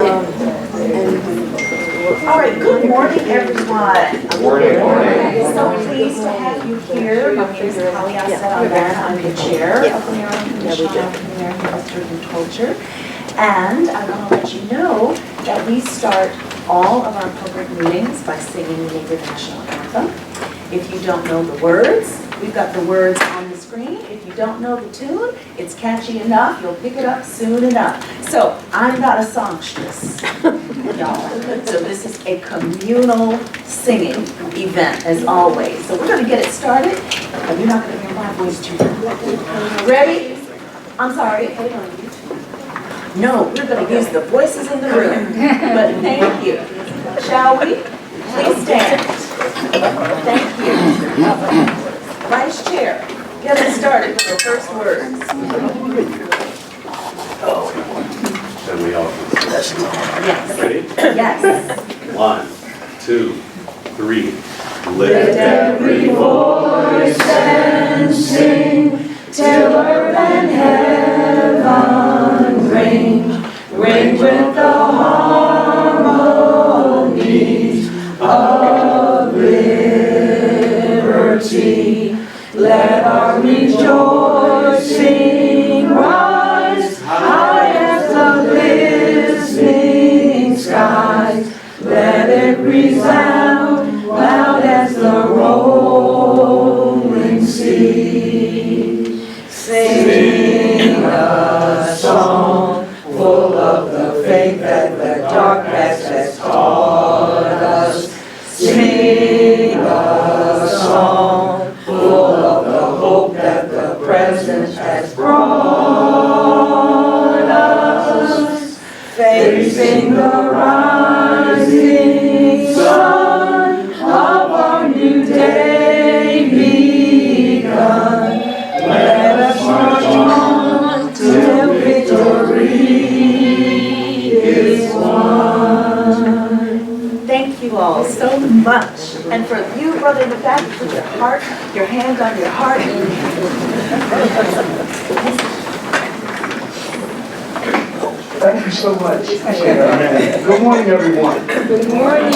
All right, good morning, everyone. Good morning. So pleased to have you here. My name is Holly. I said I'm the chair of the Maryland Commission on African American History and Culture. And I want to let you know that we start all of our public meetings by singing the national anthem. If you don't know the words, we've got the words on the screen. If you don't know the tune, it's catchy enough. You'll pick it up soon enough. So I'm not a songstress, y'all. So this is a communal singing event, as always. So we're going to get it started. But you're not going to hear my voice too much. Ready? I'm sorry. No, we're going to use the voices in the room. But thank you. Shall we? Please stand. Thank you. Vice Chair, get us started with the first words. Then we all Yes. ready? Yes. 1, 2, 3. Let every voice and sing till earth and heaven ring, ring with the harmonies of liberty. Let our rejoicing rise high as the listening skies. Let it resound loud as the rolling sea. Sing a song full of the faith that the dark past has taught us. Sing a song full of the hope that the present has brought us. Facing the rising sun of our new day begun. Let us march on till victory is won. Thank you all so much. And for you, brother in the back, put your hand on your heart. Thank you so much. Good morning, everyone. Good morning.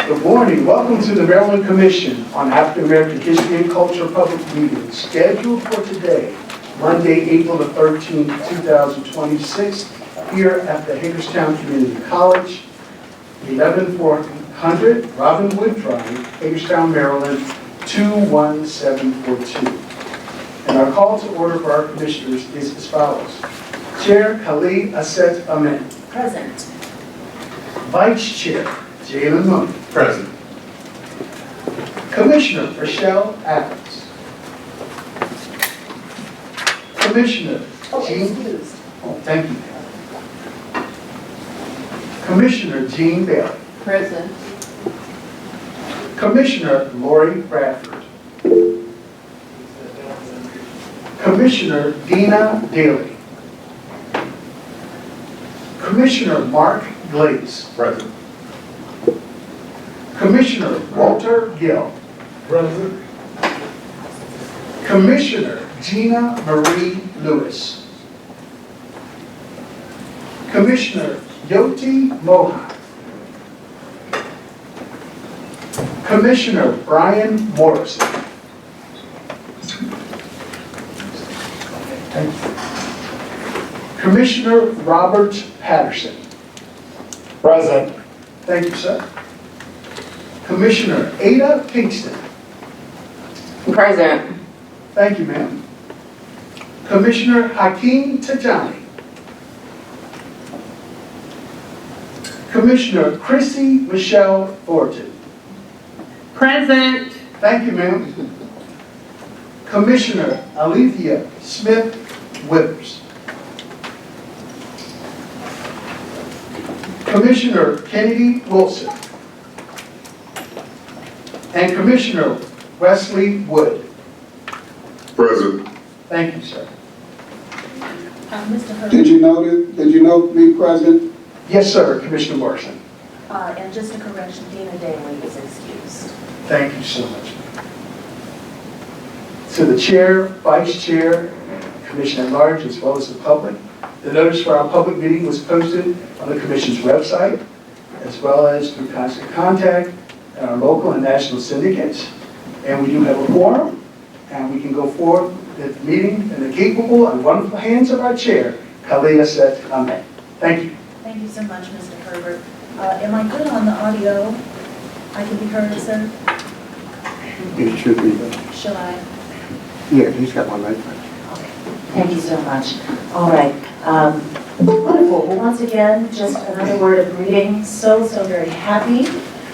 Good morning. Welcome to the Maryland Commission on African American History and Culture public meeting scheduled for today, Monday, April the 13th, 2026, here at the Hagerstown Community College, 11400 Robinwood Drive, Hagerstown, Maryland, 21742. And our call to order for our commissioners is as follows. Chair Khalid Aset Ahmed. Present. Vice Chair Jalen Mooney. Present. Commissioner Rochelle Adams. Commissioner Jean. Excused. Oh, thank you. Commissioner Jean Bailey. Present. Commissioner Lori Bradford. Commissioner Dina Daly. Commissioner Mark Glaze. Present. Commissioner Walter Gill. Present. Commissioner Gina Marie Lewis. Commissioner Yoti Mohan. Commissioner Brian Morrison. Thank you. Commissioner Robert Patterson. Present. Thank you, sir. Commissioner Ada Pinkston. Present. Thank you, ma'am. Commissioner Hakeem Tajani. Commissioner Chrissy Michelle Thornton. Present. Thank you, ma'am. Commissioner Alethea Smith Withers. Commissioner Kennedy Wilson. And Commissioner Wesley Wood. Present. Thank you, sir. Mr. Hurd. Did you note me present? Yes, sir, Commissioner Morrison. And just a correction, Dina Daly is excused. Thank you so much. To the chair, vice chair, commission at large, as well as the public, The notice for our public meeting was posted on the Commission's website, as well as through constant contact and our local and national syndicates. And we do have a quorum, and we can go forward at the meeting in the capable and wonderful hands of our chair, Kalia Set Ahmed. Thank you. Thank you so much, Mr. Herbert. Am I good on the audio? I can be heard, sir? It should be. Shall I? Yeah, he's got one right there. Thank you so much. All right. Wonderful. Well, once again, just another word of greeting. So very happy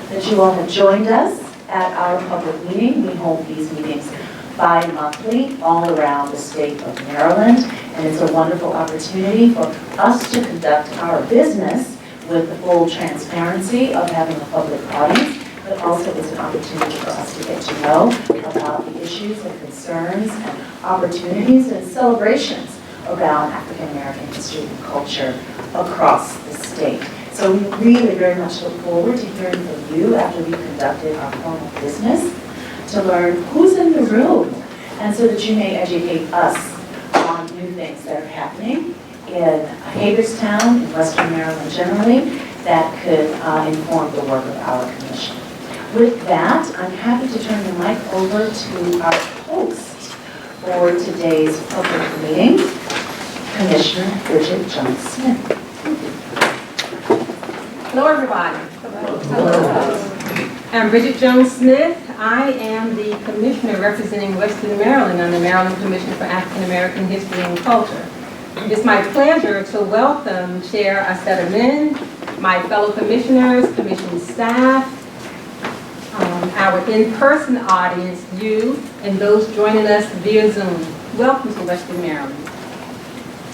that you all have joined us at our public meeting. We hold these meetings bi-monthly all around the state of Maryland, and it's a wonderful opportunity for us to conduct our business with the full transparency of having a public audience, but also it's an opportunity for us to get to know about the issues and concerns and opportunities and celebrations around African American history and culture across the state. So we really very much look forward to hearing from you after we've conducted our formal business, to learn who's in the room, and so that you may educate us on new things that are happening in Hagerstown, in Western Maryland generally, that could inform the work of our commission. With that, I'm happy to turn the mic over to our host for today's public meeting, Commissioner Bridget Jones-Smith. Hello, everybody. Hello. I'm Bridget Jones-Smith. I am the commissioner representing Western Maryland on the Maryland Commission for African American History and Culture. It's my pleasure to welcome Chair Asetta, my fellow commissioners, commission staff, our in-person audience, you, and those joining us via Zoom. Welcome to Western Maryland.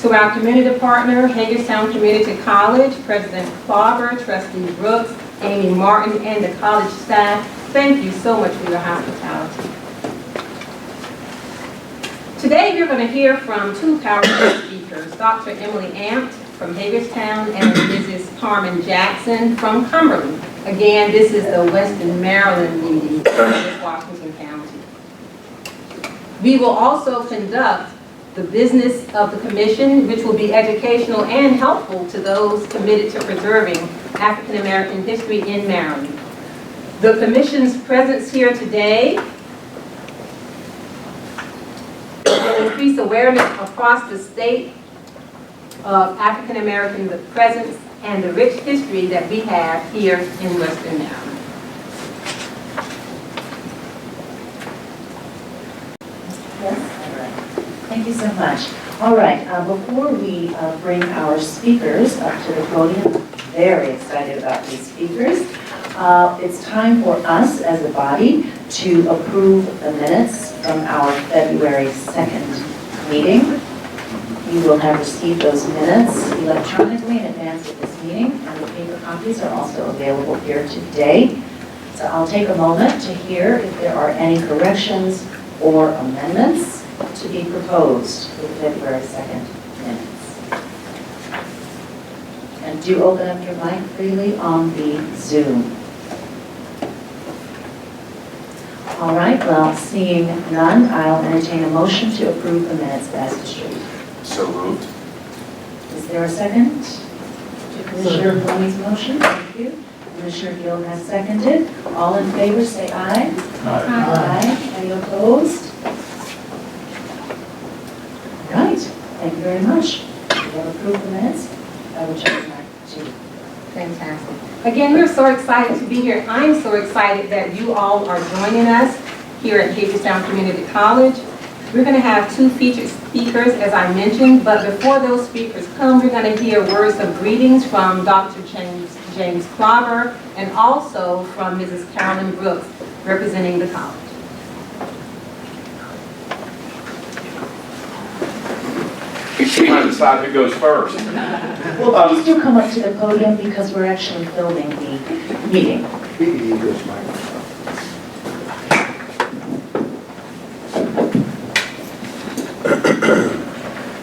To our community partner, Hagerstown Community College, President Klauber, Trustee Brooks, Amy Martin, and the college staff, thank you so much for your hospitality. Today we're going to hear from two powerful speakers, Dr. Emily Ampt from Hagerstown and Mrs. Carmen Jackson from Cumberland. Again, this is the Western Maryland meeting in Washington County. We will also conduct the business of the commission, which will be educational and helpful to those committed to preserving African American history in Maryland. The commission's presence here today will increase awareness across the state of African American presence and the rich history that we have here in Western Maryland. Yes? Thank you so much. All right, before we bring our speakers up to the podium, I'm very excited about these speakers. It's time for us as a body to approve the minutes from our February 2nd meeting. You will have received those minutes electronically in advance of this meeting, and the paper copies are also available here today. So I'll take a moment to hear if there are any corrections or amendments to be proposed for the February 2nd minutes. And do open up your mic freely on the Zoom. All right, well, seeing none, I'll entertain a motion to approve the minutes as distributed. So moved. Is there a second to Commissioner Boney's motion? Thank you. Commissioner Gill has seconded. All in favor, say aye. Aye. Any opposed? Right. Thank you very much. We have approved the minutes. I will turn it back to you. Fantastic. Again, we're so excited to be here. I'm so excited that you all are joining us here at Hagerstown Community College. We're going to have two featured speakers, as I mentioned, but before those speakers come, we're going to hear words of greetings from Dr. James Klauber and also from Mrs. Carolyn Brooks, representing the college. Trying to decide who goes first. Well, please do come up to the podium because we're actually filming the meeting.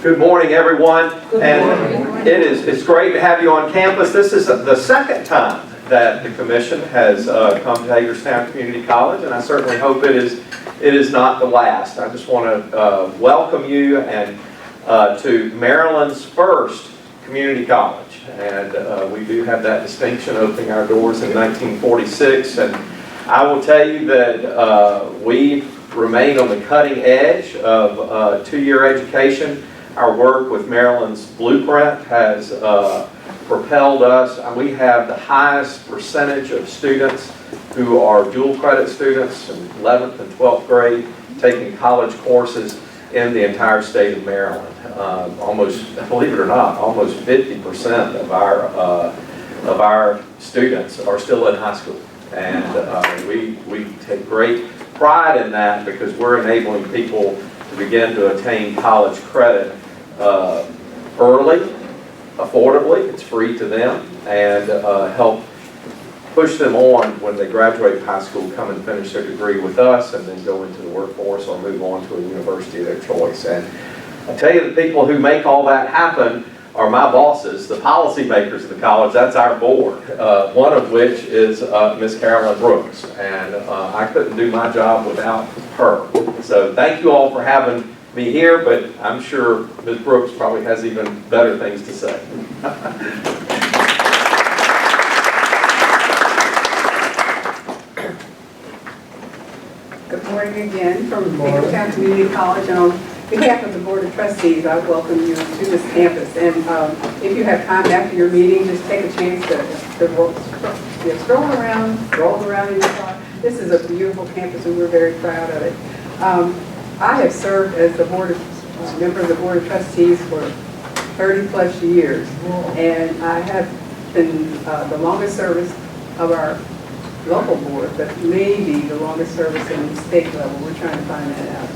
Good morning, everyone. And it's great to have you on campus. This is the second time that the commission has come to Hagerstown Community College, and I certainly hope it is not the last. I just want to welcome you and to Maryland's first community college. And we do have that distinction, opening our doors in 1946. And I will tell you that we remain on the cutting edge of two-year education. Our work with Maryland's Blueprint has propelled us. We have the highest percentage of students who are dual credit students in 11th and 12th grade taking college courses in the entire state of Maryland. Almost, believe it or not, almost 50% of our students are still in high school. And we take great pride in that because we're enabling people to begin to attain college credit early, affordably, it's free to them, and help push them on when they graduate high school, come and finish their degree with us, and then go into the workforce or move on to a university of their choice. And I tell you, the people who make all that happen are my bosses, the policymakers of the college. That's our board, one of which is Ms. Carolyn Brooks, and I couldn't do my job without her. So thank you all for having me here, but I'm sure Ms. Brooks probably has even better things to say. Good morning again from Hagerstown Community College. On behalf of the Board of Trustees, I welcome you to this campus. And if you have time after your meeting, just take a chance to stroll around, roll around in your car. This is a beautiful campus and we're very proud of it. I have served as the member of the Board of Trustees for 30 plus years. And I have been the longest service of our local board, but maybe the longest service in the state level. We're trying to find that out.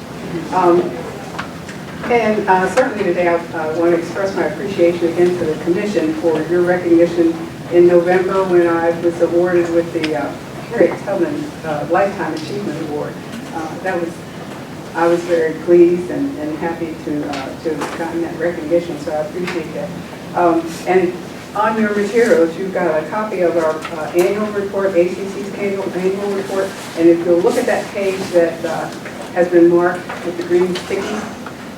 Certainly today I want to express my appreciation again to the Commission for your recognition in November when I was awarded with the Banneker-Douglass-Tubman Lifetime Achievement Award. I was very pleased and happy to have gotten that recognition, so I appreciate that. And on your materials, you've got a copy of our annual report, ACC's annual report, and if you'll look at that page that has been marked with the green stickies,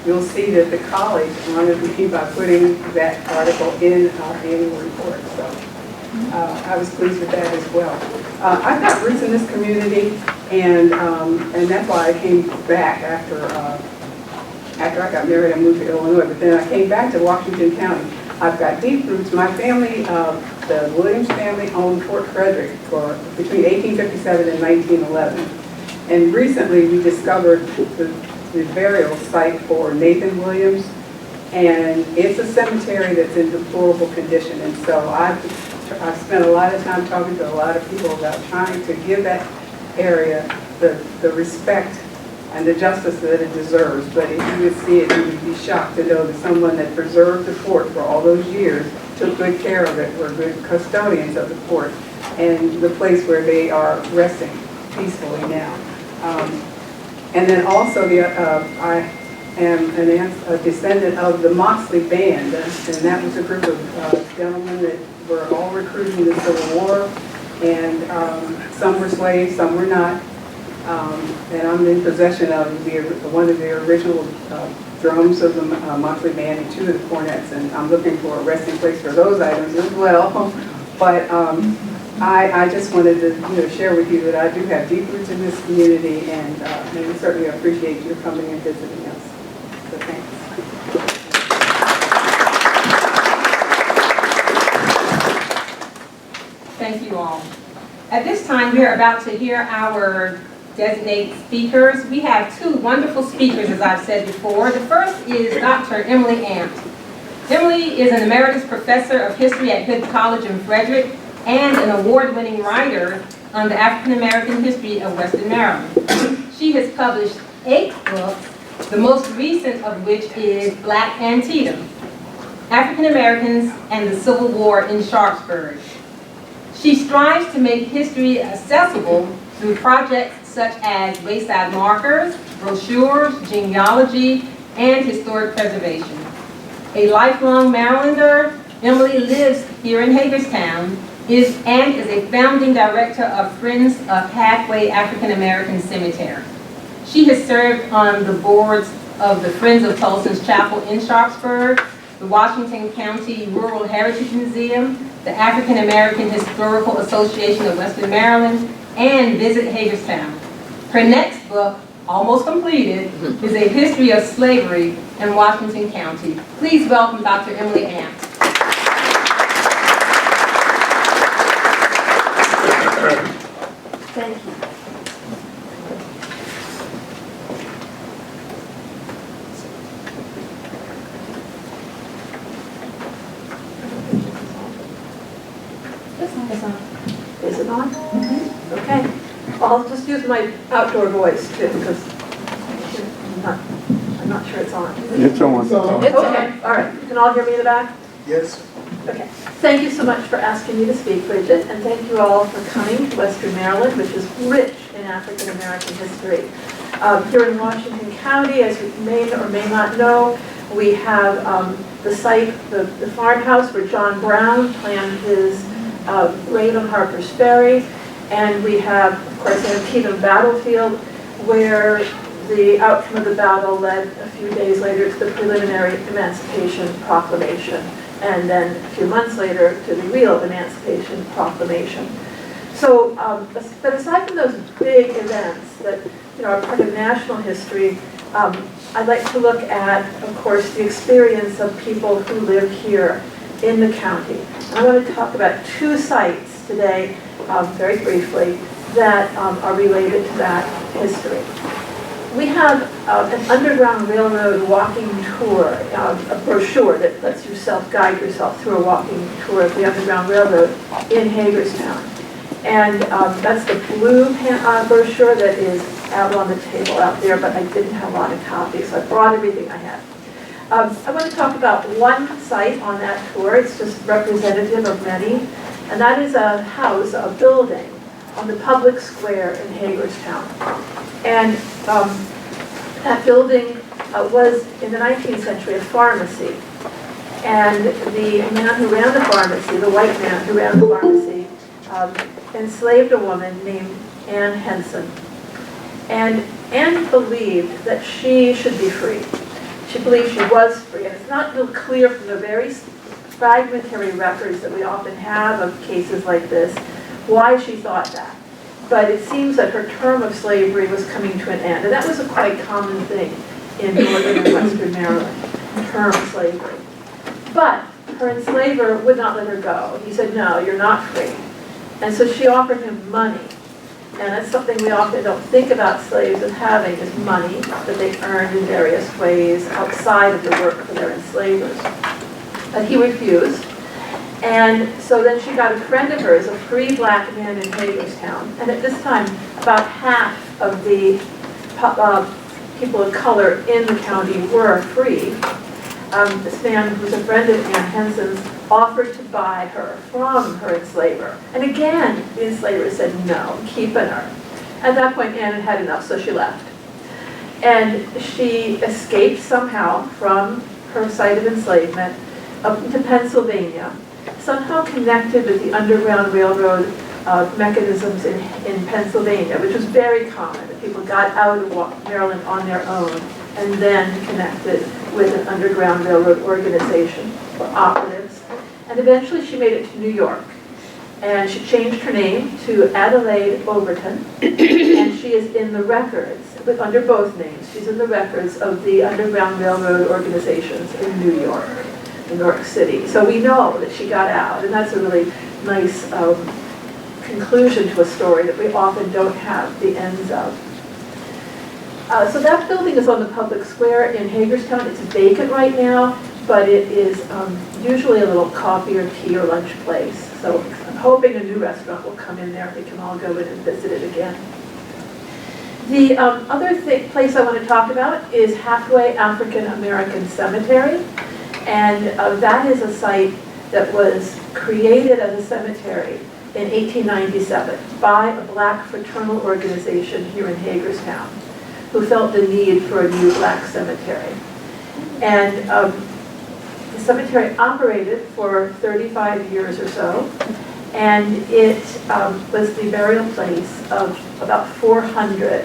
you'll see that the college honored me by putting that article in our annual report. So I was pleased with that as well. I've got roots in this community, and that's why I came back after I got married. I moved to Illinois, but then I came back to Washington County. I've got deep roots. My family, the Williams family, owned Fort Frederick for between 1857 and 1911. And recently we discovered the burial site for Nathan Williams, and it's a cemetery that's in deplorable condition. And so I've spent a lot of time talking to a lot of people about trying to give that area the respect and the justice that it deserves. But if you would see it, you would be shocked to know that someone that preserved the fort for all those years, took good care of it, were good custodians of the fort, and the place where they are resting peacefully now. And then also, I am a descendant of the Moxley Band, and that was a group of gentlemen that were all recruited in the Civil War, and some were slaves, some were not. And I'm in possession of one of the original drums of the Moxley Band and two of the cornets, and I'm looking for a resting place for those items as well. But I just wanted to share with you that I do have deep roots in this community, and we certainly appreciate you coming and visiting us. So thanks. Thank you all. At this time, we're about to hear our designated speakers. We have two wonderful speakers, as I've said before. The first is Dr. Emily Ant. Emily is an emeritus professor of history at Hood College in Frederick and an award-winning writer on the African American history of Western Maryland. She has published 8 books, the most recent of which is Black Antietam, African Americans and the Civil War in Sharpsburg. She strives to make history accessible through projects such as wayside markers, brochures, genealogy, and historic preservation. A lifelong Marylander, Emily lives here in Hagerstown is a founding director of Friends of Halfway African American Cemetery. She has served on the boards of the Friends of Tolson's Chapel in Sharpsburg, the Washington County Rural Heritage Museum, the African American Historical Association of Western Maryland, and Visit Hagerstown. Her next book, almost completed, is A History of Slavery in Washington County. Please welcome Dr. Emily Ant. Thank you. Is it on? Okay. I'll just use my outdoor voice too, because I'm not sure it's on. It's on. Okay, all right. You can all hear me in the back? Yes. Okay. Thank you so much for asking me to speak, Bridget, and thank you all for coming to Western Maryland, which is rich in African American history. Here in Washington County, as you may or may not know, we have the site, the farmhouse where John Brown planned his raid on Harper's Ferry, and we have, of course, Antietam Battlefield, where the outcome of the battle led a few days later to the preliminary Emancipation Proclamation, and then a few months later to the real Emancipation Proclamation. So, but aside from those big events that are part of national history, I'd like to look at, of course, the experience of people who live here in the county. And I want to talk about two sites today, very briefly, that are related to that history. We have an Underground Railroad walking tour, a brochure that lets you guide yourself through a walking tour of the Underground Railroad in Hagerstown. And that's the blue brochure that is out on the table out there, but I didn't have a lot of copies, so I brought everything I had. I want to talk about one site on that tour. It's just representative of many, and that is a house, a building on the public square in Hagerstown. And that building was, in the 19th century, a pharmacy. And the man who ran the pharmacy, the white man who ran the pharmacy, enslaved a woman named Anne Henson. And Anne believed that she should be free. She believed she was free. And it's not real clear from the very fragmentary records that we often have of cases like this why she thought that. But it seems that her term of slavery was coming to an end. And that was a quite common thing in northern and western Maryland, term slavery. But her enslaver would not let her go. He said, no, you're not free. And so she offered him money. And that's something we often don't think about slaves as having, is money that they earned in various ways outside of the work for their enslavers. But he refused. And so then she got a friend of hers, a free black man in Hagerstown. And at this time, about half of the people of color in the county were free. This man, who was a friend of Anne Henson's, offered to buy her from her enslaver. And again, the enslaver said, no, I'm keeping her. At that point, Anne had had enough, so she left. And she escaped somehow from her site of enslavement up into Pennsylvania, somehow connected with the Underground Railroad mechanisms in Pennsylvania, which was very common, that people got out of Maryland on their own and then connected with an Underground Railroad organization for operatives. And eventually she made it to New York. And she changed her name to Adelaide Overton. And she is in the records, under both names, she's in the records of the Underground Railroad organizations in New York City. So we know that she got out, and that's a really nice conclusion to a story that we often don't have the ends of. So that building is on the public square in Hagerstown. It's vacant right now, but it is usually a little coffee or tea or lunch place. So I'm hoping a new restaurant will come in there. We can all go in and visit it again. The other place I want to talk about is Halfway African American Cemetery. And that is a site that was created as a cemetery in 1897 by a black fraternal organization here in Hagerstown, who felt the need for a new black cemetery. And the cemetery operated for 35 years or so, and it was the burial place of about 400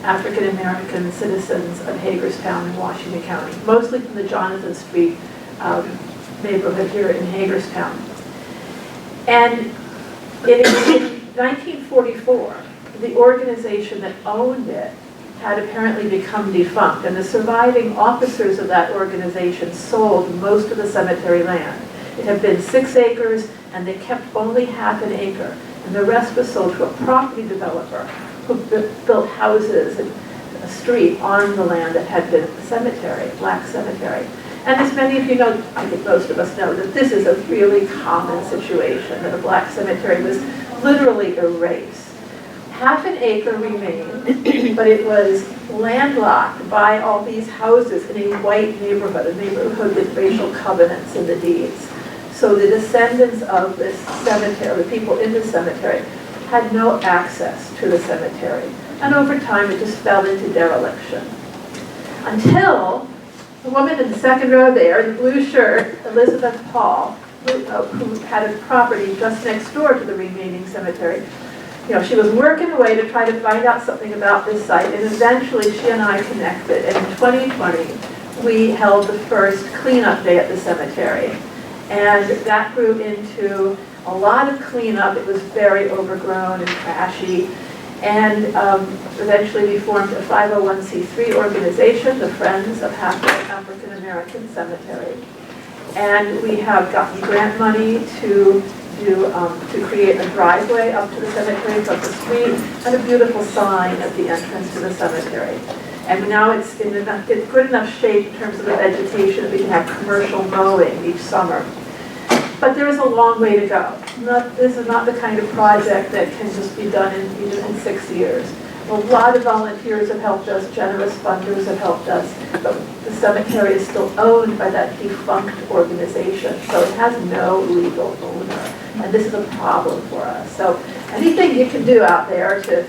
African American citizens of Hagerstown in Washington County, mostly from the Jonathan Street neighborhood here in Hagerstown. And in 1944, the organization that owned it had apparently become defunct, and the surviving officers of that organization sold most of the cemetery land. It had been 6 acres, and they kept only half an acre, and the rest was sold to a property developer who built houses and a street on the land that had been a cemetery, Black Cemetery. And as many of you know, I think most of us know, that this is a really common situation, that a Black cemetery was literally erased. Half an acre remained, but it was landlocked by all these houses in a white neighborhood, a neighborhood with racial covenants in the deeds. So the descendants of this cemetery, the people in the cemetery, had no access to the cemetery. And over time, it just fell into dereliction. Until the woman in the second row there, in the blue shirt, Elizabeth Paul, who had a property just next door to the remaining cemetery, she was working away to try to find out something about this site, and eventually she and I connected. And in 2020, we held the first cleanup day at the cemetery. And that grew into a lot of cleanup. It was very overgrown and trashy. And eventually we formed a 501c3 organization, the Friends of African American Cemetery. And we have gotten grant money to create a driveway up to the cemetery from the street and a beautiful sign at the entrance to the cemetery. And now it's in good enough shape in terms of the vegetation that we can have commercial mowing each summer. But there is a long way to go. This is not the kind of project that can just be done even in 6 years. A lot of volunteers have helped us, generous funders have helped us, but the cemetery is still owned by that defunct organization, so it has no legal owner. And this is a problem for us. So anything you can do out there to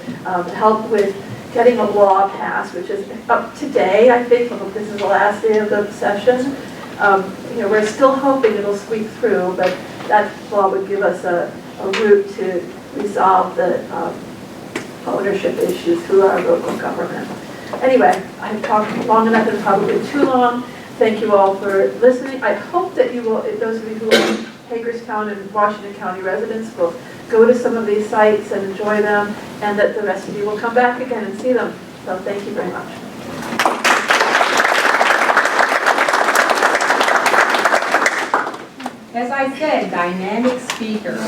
help with getting a law passed, which is up today, I think, this is the last day of the session. We're still hoping it'll squeak through, but that law would give us a route to resolve the ownership issue through our local government. Anyway, I've talked long enough and probably too long. Thank you all for listening. I hope that you will, those of you who are Hagerstown and Washington County residents, will go to some of these sites and enjoy them, and that the rest of you will come back again and see them. So thank you very much. As I said, dynamic speakers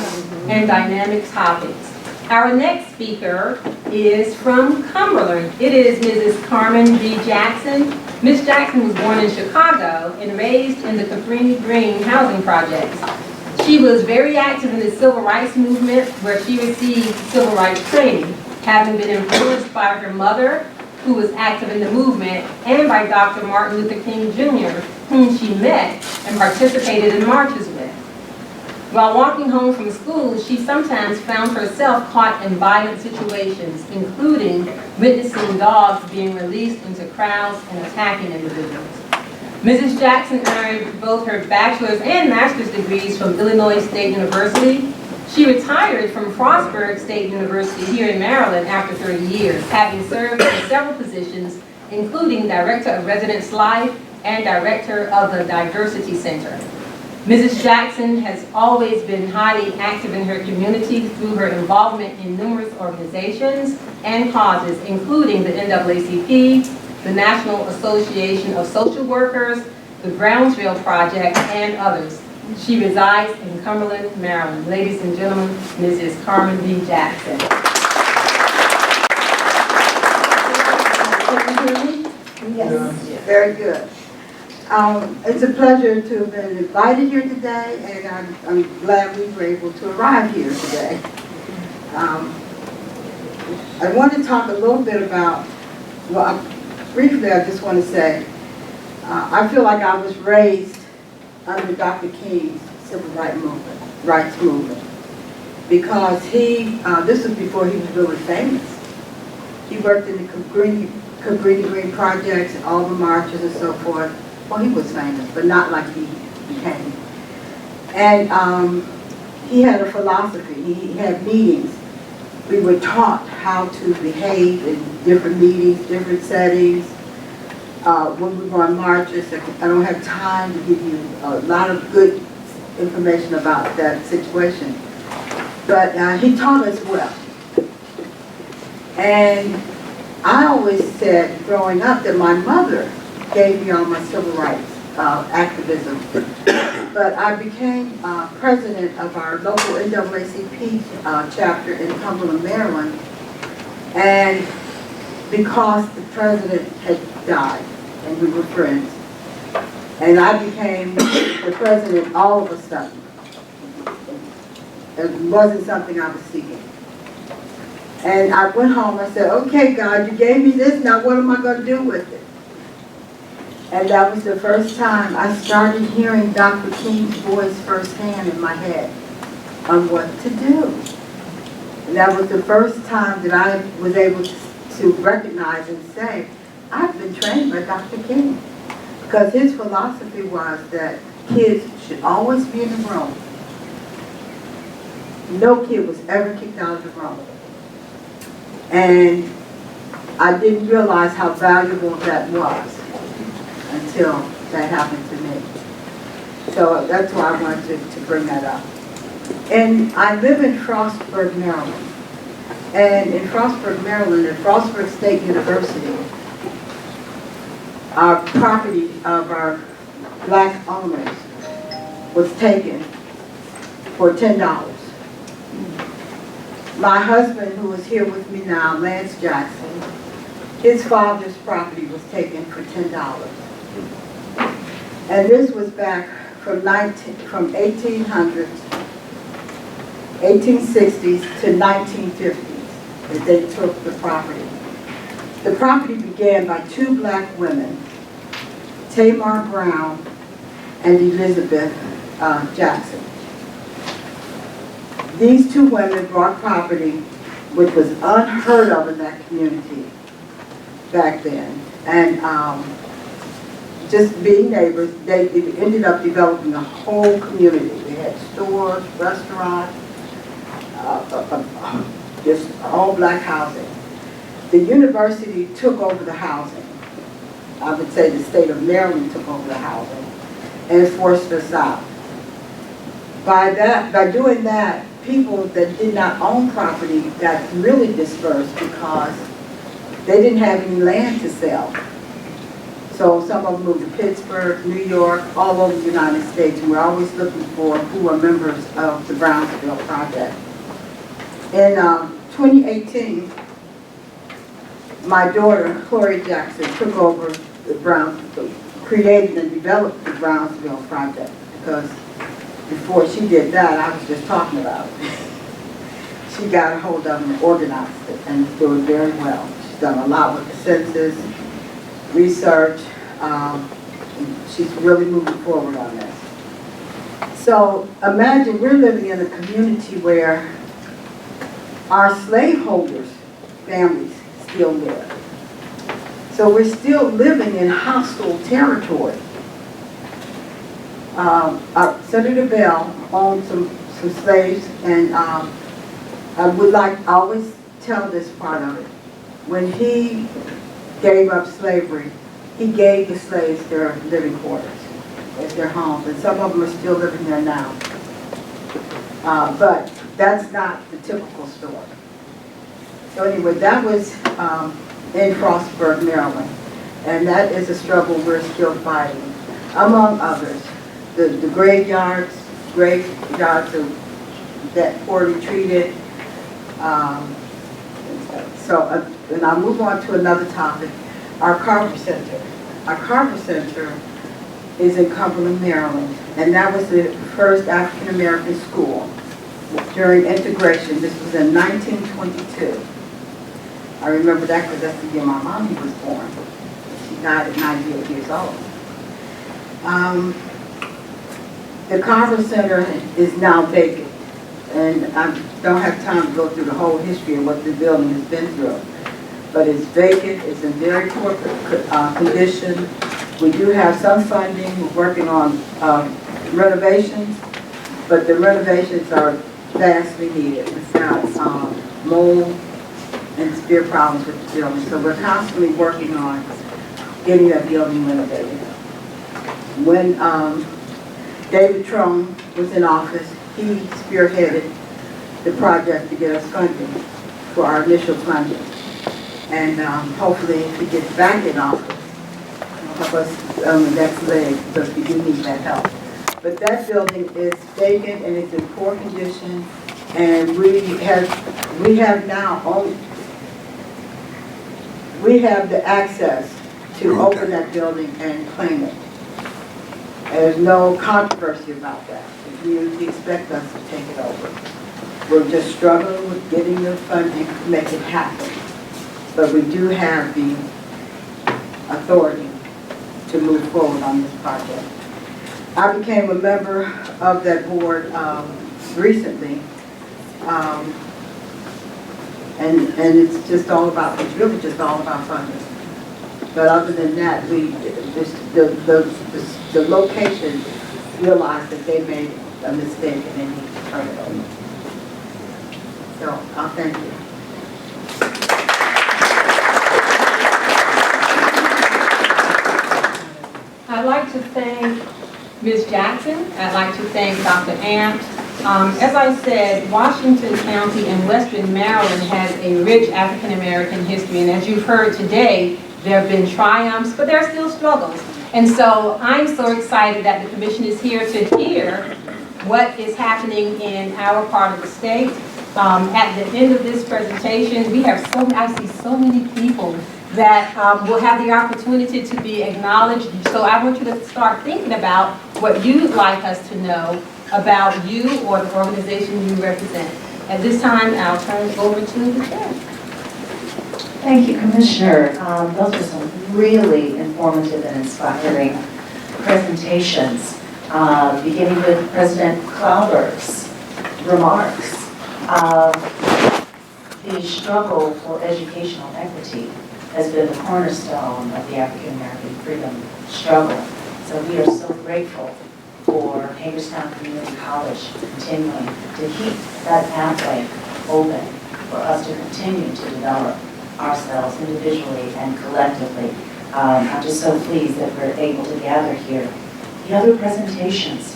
and dynamic topics. Our next speaker is from Cumberland. It is Mrs. Carmen B. Jackson. Ms. Jackson was born in Chicago and raised in the Capri Green housing projects. She was very active in the civil rights movement, where she received civil rights training, having been influenced by her mother, who was active in the movement, and by Dr. Martin Luther King Jr., whom she met and participated in marches with. While walking home from school, she sometimes found herself caught in violent situations, including witnessing dogs being released into crowds and attacking individuals. Mrs. Jackson earned both her bachelor's and master's degrees from Illinois State University. She retired from Frostburg State University here in Maryland after 30 years, having served in several positions, including Director of Residence Life and Director of the Diversity Center. Mrs. Jackson has always been highly active in her community through her involvement in numerous organizations and causes, including the NAACP, the National Association of Social Workers, the Brownsville Project, and others. She resides in Cumberland, Maryland. Ladies and gentlemen, Mrs. Carmen B. Jackson. Yes, very good. It's a pleasure to have been invited here today, and I'm glad we were able to arrive here today. I want to talk a little bit about, briefly I just want to say, I feel like I was raised under Dr. King's civil rights movement, because this was before he was really famous. He worked in the Cabrini Green projects, all the marches and so forth. Well, he was famous, but not like he became. And he had a philosophy. He had meetings we were taught how to behave in different meetings, different settings. When we were on marches, I don't have time to give you a lot of good information about that situation. But he taught us well. And I always said growing up that my mother gave me all my civil rights activism. But I became president of our local NAACP chapter in Cumberland, Maryland, and because the president had died and we were friends, and I became the president all of a sudden. It wasn't something I was seeking. And I went home, I said, okay, God, you gave me this, now what am I going to do with it? And that was the first time I started hearing Dr. King's voice firsthand in my head on what to do. And that was the first time that I was able to recognize and say, I've been trained by Dr. King. Because his philosophy was that kids should always be in the room. No kid was ever kicked out of the room. And I didn't realize how valuable that was until that happened to me. So that's why I wanted to bring that up. And I live in Frostburg, Maryland. And in Frostburg, Maryland, at Frostburg State University, our property of our black owners was taken for $10. My husband, who is here with me now, Lance Jackson, his father's property was taken for $10. And this was back from 1860s to 1950s that they took the property. The property began by two black women, Tamar Brown and Elizabeth Jackson. These two women bought property which was unheard of in that community back then. And just being neighbors, they ended up developing a whole community. They had stores, restaurants, just all black housing. The university took over the housing. I would say the state of Maryland took over the housing and forced us out. By doing that, people that did not own property got really dispersed because they didn't have any land to sell. So some of them moved to Pittsburgh, New York, all over the United States, and we're always looking for who are members of the Brownsville Project. In 2018, my daughter, Chloe Jackson, took over created and developed the Brownsville Project, because before she did that, I was just talking about it. She got a hold of it and organized it, and is doing very well. She's done a lot with the census, research. She's really moving forward on this. So imagine we're living in a community where our slaveholders' families still live. So we're still living in hostile territory. Senator Bell owned some slaves, and I always tell this part of it. When he gave up slavery, he gave the slaves their living quarters as their homes, and some of them are still living there now. But that's not the typical story. So anyway, that was in Frostburg, Maryland, and that is a struggle we're still fighting, among others. The graveyards that poorly treated. And I'll move on to another topic, our Carver Center. Our Carver Center is in Cumberland, Maryland, and that was the first African-American school during integration. This was in 1922. I remember that because that's the year my mommy was born. She died at 98 years old. The Carver Center is now vacant, and I don't have time to go through the whole history of what the building has been through. But it's vacant, it's in very poor condition. We do have some funding, we're working on renovations, but the renovations are vastly needed. It's got mold and severe problems with the building. So we're constantly working on getting that building renovated. When David Trump was in office, he spearheaded the project to get us funding for our initial funding. And hopefully if he gets back in office, he'll help us on the next leg, because we do need that help. But that building is vacant and it's in poor condition, and we have the access to open that building and claim it. There's no controversy about that. The community expects us to take it over. We're just struggling with getting the funding to make it happen. But we do have the authority to move forward on this project. I became a member of that board recently, and it's just all about, it's really just all about funding. But other than that, the location realized that they made a mistake and they need to turn it over. So I'll thank you. I'd like to thank Ms. Jackson. I'd like to thank Dr. Ampt. As I said, Washington County and Western Maryland has a rich African American history, and as you've heard today, there have been triumphs, but there are still struggles. And so I'm so excited that the commission is here to hear what is happening in our part of the state. At the end of this presentation, I see so many people that will have the opportunity to be acknowledged. So I want you to start thinking about what you'd like us to know about you or the organization you represent. At this time, I'll turn it over to the chair. Thank you, Commissioner. Those are some really informative and inspiring presentations, beginning with President Klauber's remarks. The struggle for educational equity has been the cornerstone of the African American freedom struggle. So we are so grateful for Hagerstown Community College continuing to keep that pathway open for us to continue to develop ourselves individually and collectively. I'm just so pleased that we're able to gather here. The other presentations,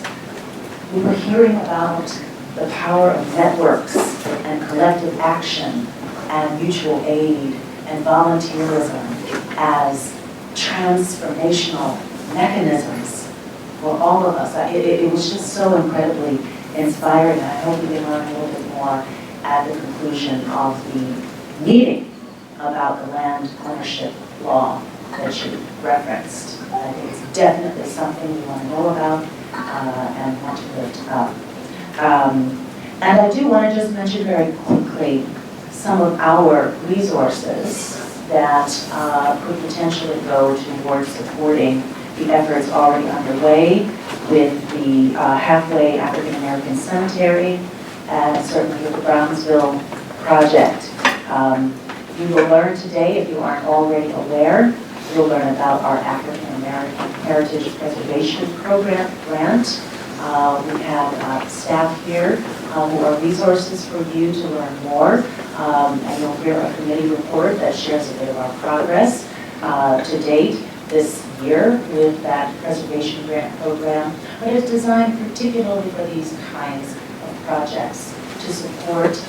we were hearing about the power of networks and collective action and mutual aid and volunteerism as transformational mechanisms for all of us. It was just so incredibly inspiring. I hope we can learn a little bit more at the conclusion of the meeting about the land ownership law that you referenced. I think it's definitely something we want to know about and want to lift up. And I do want to just mention very quickly some of our resources that could potentially go towards supporting the efforts already underway with the Halfway African American Cemetery and certainly with the Brownsville project. You will learn today, if you aren't already aware, you'll learn about our African American Heritage Preservation Program grant. We have staff here who are resources for you to learn more. And you'll hear a committee report that shares a bit of our progress to date this year with that preservation grant program. But it's designed particularly for these kinds of projects to support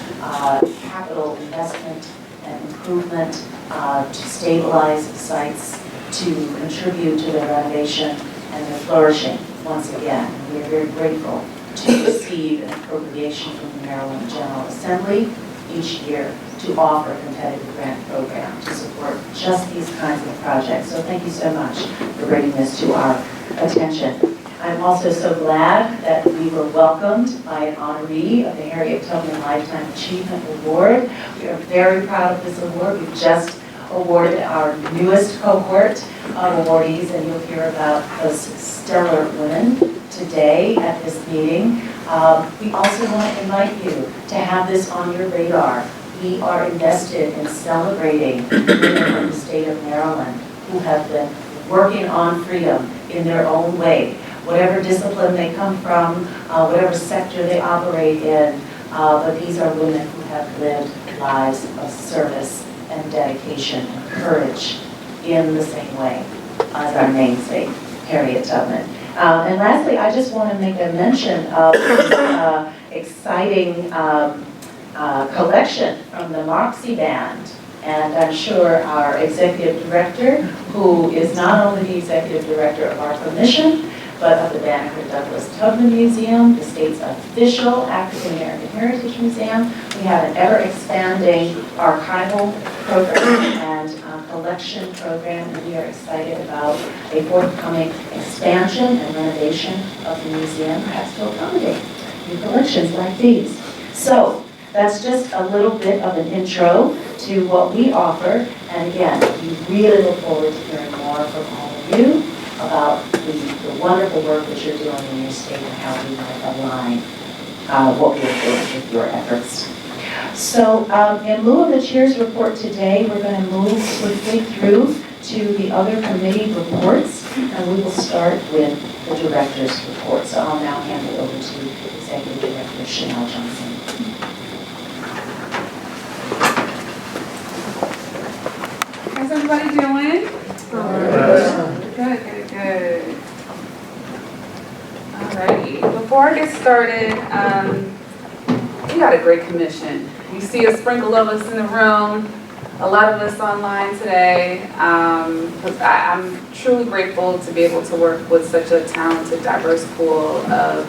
capital investment and improvement, to stabilize sites, to contribute to their renovation and their flourishing. Once again, we are very grateful to receive an appropriation from the Maryland General Assembly each year to offer a competitive grant program to support just these kinds of projects. So thank you so much for bringing this to our attention. I'm also so glad that we were welcomed by an honoree of the Harriet Tubman Lifetime Achievement Award. We are very proud of this award. We've just awarded our newest cohort of awardees, and you'll hear about those stellar women today at this meeting. We also want to invite you to have this on your radar. We are invested in celebrating women in the state of Maryland who have been working on freedom in their own way. Whatever discipline they come from, whatever sector they operate in, but these are women who have lived lives of service and dedication and courage in the same way as our namesake, Harriet Tubman. And lastly, I just want to make a mention of this exciting collection from the Moxie Band. And I'm sure our executive director, who is not only the executive director of our commission, but of the Banneker-Douglass-Tubman Museum, the state's official African American Heritage Museum. We have an ever-expanding archival program and collection program, and we are excited about a forthcoming expansion and renovation of the museum, perhaps to accommodate new collections like these. So that's just a little bit of an intro to what we offer, and again, we really look forward to hearing more from all of you about the wonderful work that you're doing in your state and how we might align what we're doing with your efforts. So in lieu of the chair's report today, we're going to move swiftly through to the other committee reports, and we will start with the director's report. So I'll now hand it over to Executive Director Chanel Johnson. How's everybody doing? Good. Alrighty, before I get started, we got a great commission. You see a sprinkle of us in the room, a lot of us online today. I'm truly grateful to be able to work with such a talented, diverse pool of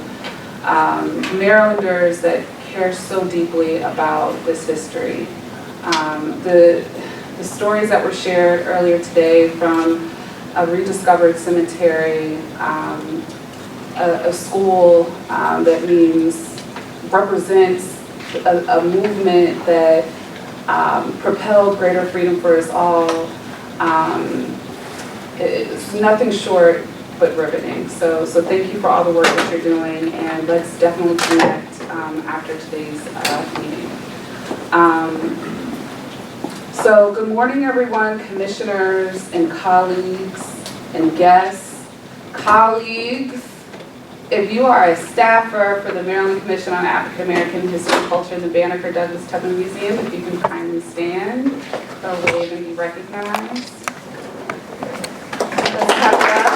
Marylanders that care so deeply about this history. The stories that were shared earlier today from a rediscovered cemetery, a school that represents a movement that propelled greater freedom for us all. It's nothing short but riveting. So thank you for all the work that you're doing, and let's definitely connect after today's meeting. So good morning, everyone, commissioners and colleagues and guests. Colleagues, if you are a staffer for the Maryland Commission on African American History and Culture in the Banneker-Douglass-Tubman Museum, if you can kindly stand or wave and be recognized. Let's have that.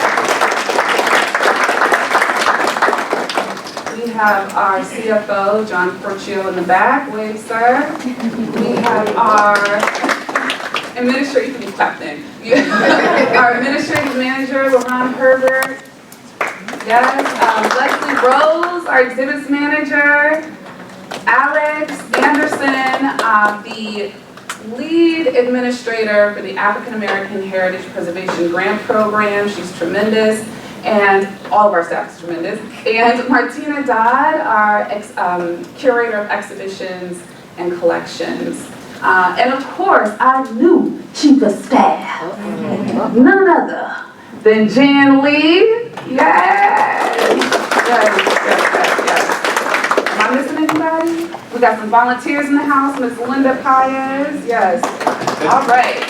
We have our CFO, John Porcio, in the back. Wave, sir. We have our administrative, you can be clapped in. Our administrative manager, LaRon Herbert. Yes, Leslie Rose, our exhibits manager. Alex Anderson, the lead administrator for the African American Heritage Preservation Grant Program. She's tremendous, and all of our staff is tremendous. And Martina Dodd, our curator of exhibitions and collections. And of course, our new chief of staff, none other than Jan Lee. Yes. Am I missing anybody? We got some volunteers in the house, Miss Linda Paez. Yes. All right.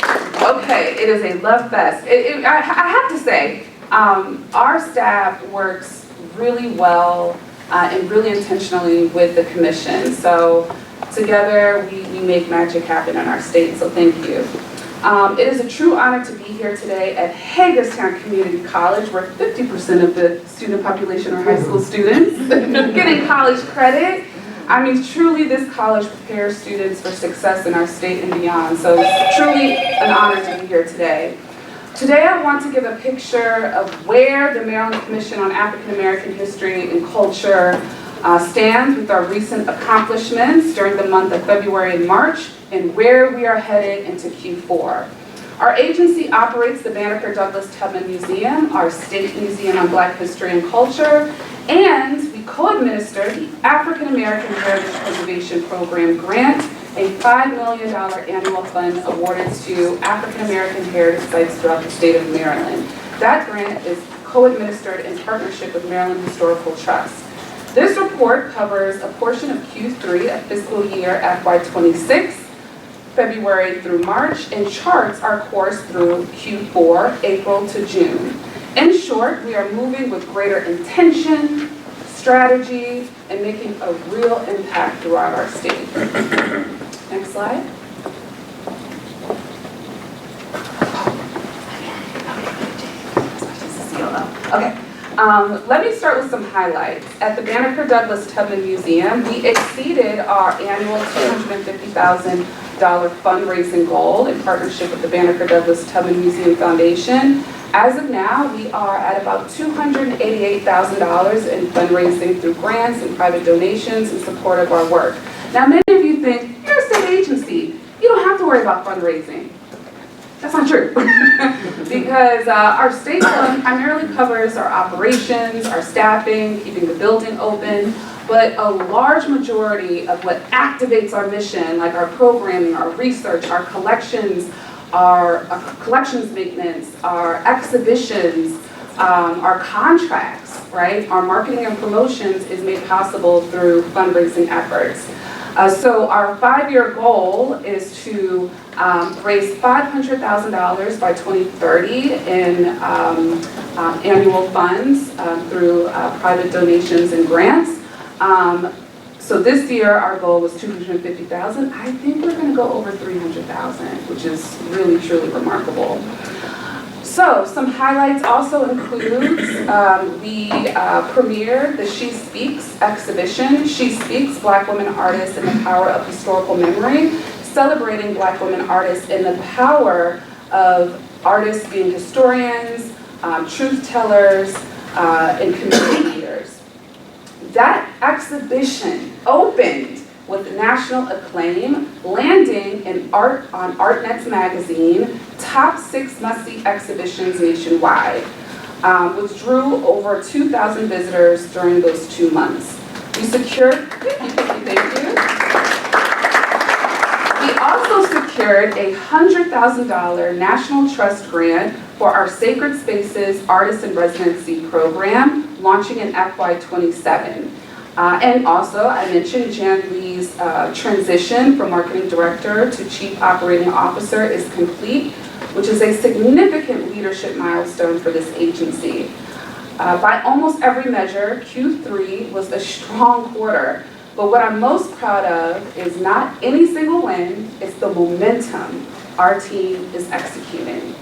Okay, it is a love fest. I have to say, our staff works really well and really intentionally with the commission. So together, we make magic happen in our state, so thank you. It is a true honor to be here today at Hagerstown Community College, where 50% of the student population are high school students, getting college credit. I mean, truly, this college prepares students for success in our state and beyond, so it's truly an honor to be here today. Today, I want to give a picture of where the Maryland Commission on African American History and Culture stands with our recent accomplishments during the month of February and March, and where we are headed into Q4. Our agency operates the Banneker-Douglass-Tubman Museum, our state museum on Black history and culture, and we co-administer the African American Heritage Preservation Program grant, a $5 million annual fund awarded to African American heritage sites throughout the state of Maryland. That grant is co-administered in partnership with Maryland Historical Trust. This report covers a portion of Q3 of fiscal year FY26, February through March, and charts our course through Q4, April to June. In short, we are moving with greater intention, strategy, and making a real impact throughout our state. Next slide. Okay. Let me start with some highlights. At the Banneker-Douglass-Tubman Museum, we exceeded our annual $250,000 fundraising goal in partnership with the Banneker-Douglass-Tubman Museum Foundation. As of now, we are at about $288,000 in fundraising through grants and private donations in support of our work. Now, many of you think, you're a state agency, you don't have to worry about fundraising. That's not true, because our state fund primarily covers our operations, our staffing, keeping the building open, but a large majority of what activates our mission, like our programming, our research, our collections maintenance, our exhibitions, our contracts, right? Our marketing and promotions is made possible through fundraising efforts. So our 5-year goal is to raise $500,000 by 2030 in annual funds through private donations and grants. So this year our goal was $250,000. I think we're going to go over $300,000, which is really, truly remarkable. So some highlights also include we premiered the She Speaks exhibition, She Speaks, Black Women Artists and the Power of Historical Memory, celebrating Black women artists and the power of artists being historians, truth tellers, and community leaders. That exhibition opened with national acclaim, landing on ArtNet's magazine, top 6 must-see exhibitions nationwide, which drew over 2,000 visitors during those 2 months. We secured, thank you. We also secured a $100,000 National Trust grant for our Sacred Spaces Artist in Residency program, launching in FY27. And also, I mentioned Jan Lee's transition from Marketing Director to Chief Operating Officer is complete, which is a significant leadership milestone for this agency. By almost every measure, Q3 was a strong quarter, but what I'm most proud of is not any single win, it's the momentum our team is executing.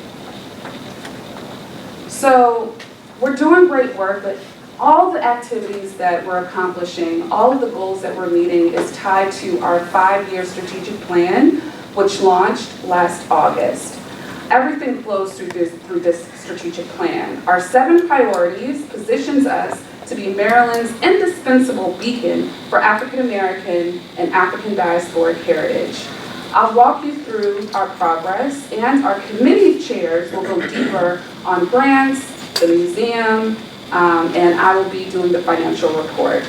So, we're doing great work, but all the activities that we're accomplishing, all of the goals that we're meeting is tied to our 5-year strategic plan, which launched last August. Everything flows through this strategic plan. Our 7 priorities positions us to be Maryland's indispensable beacon for African American and African diasporic heritage. I'll walk you through our progress, and our committee chairs will go deeper on grants, the museum, and I will be doing the financial report.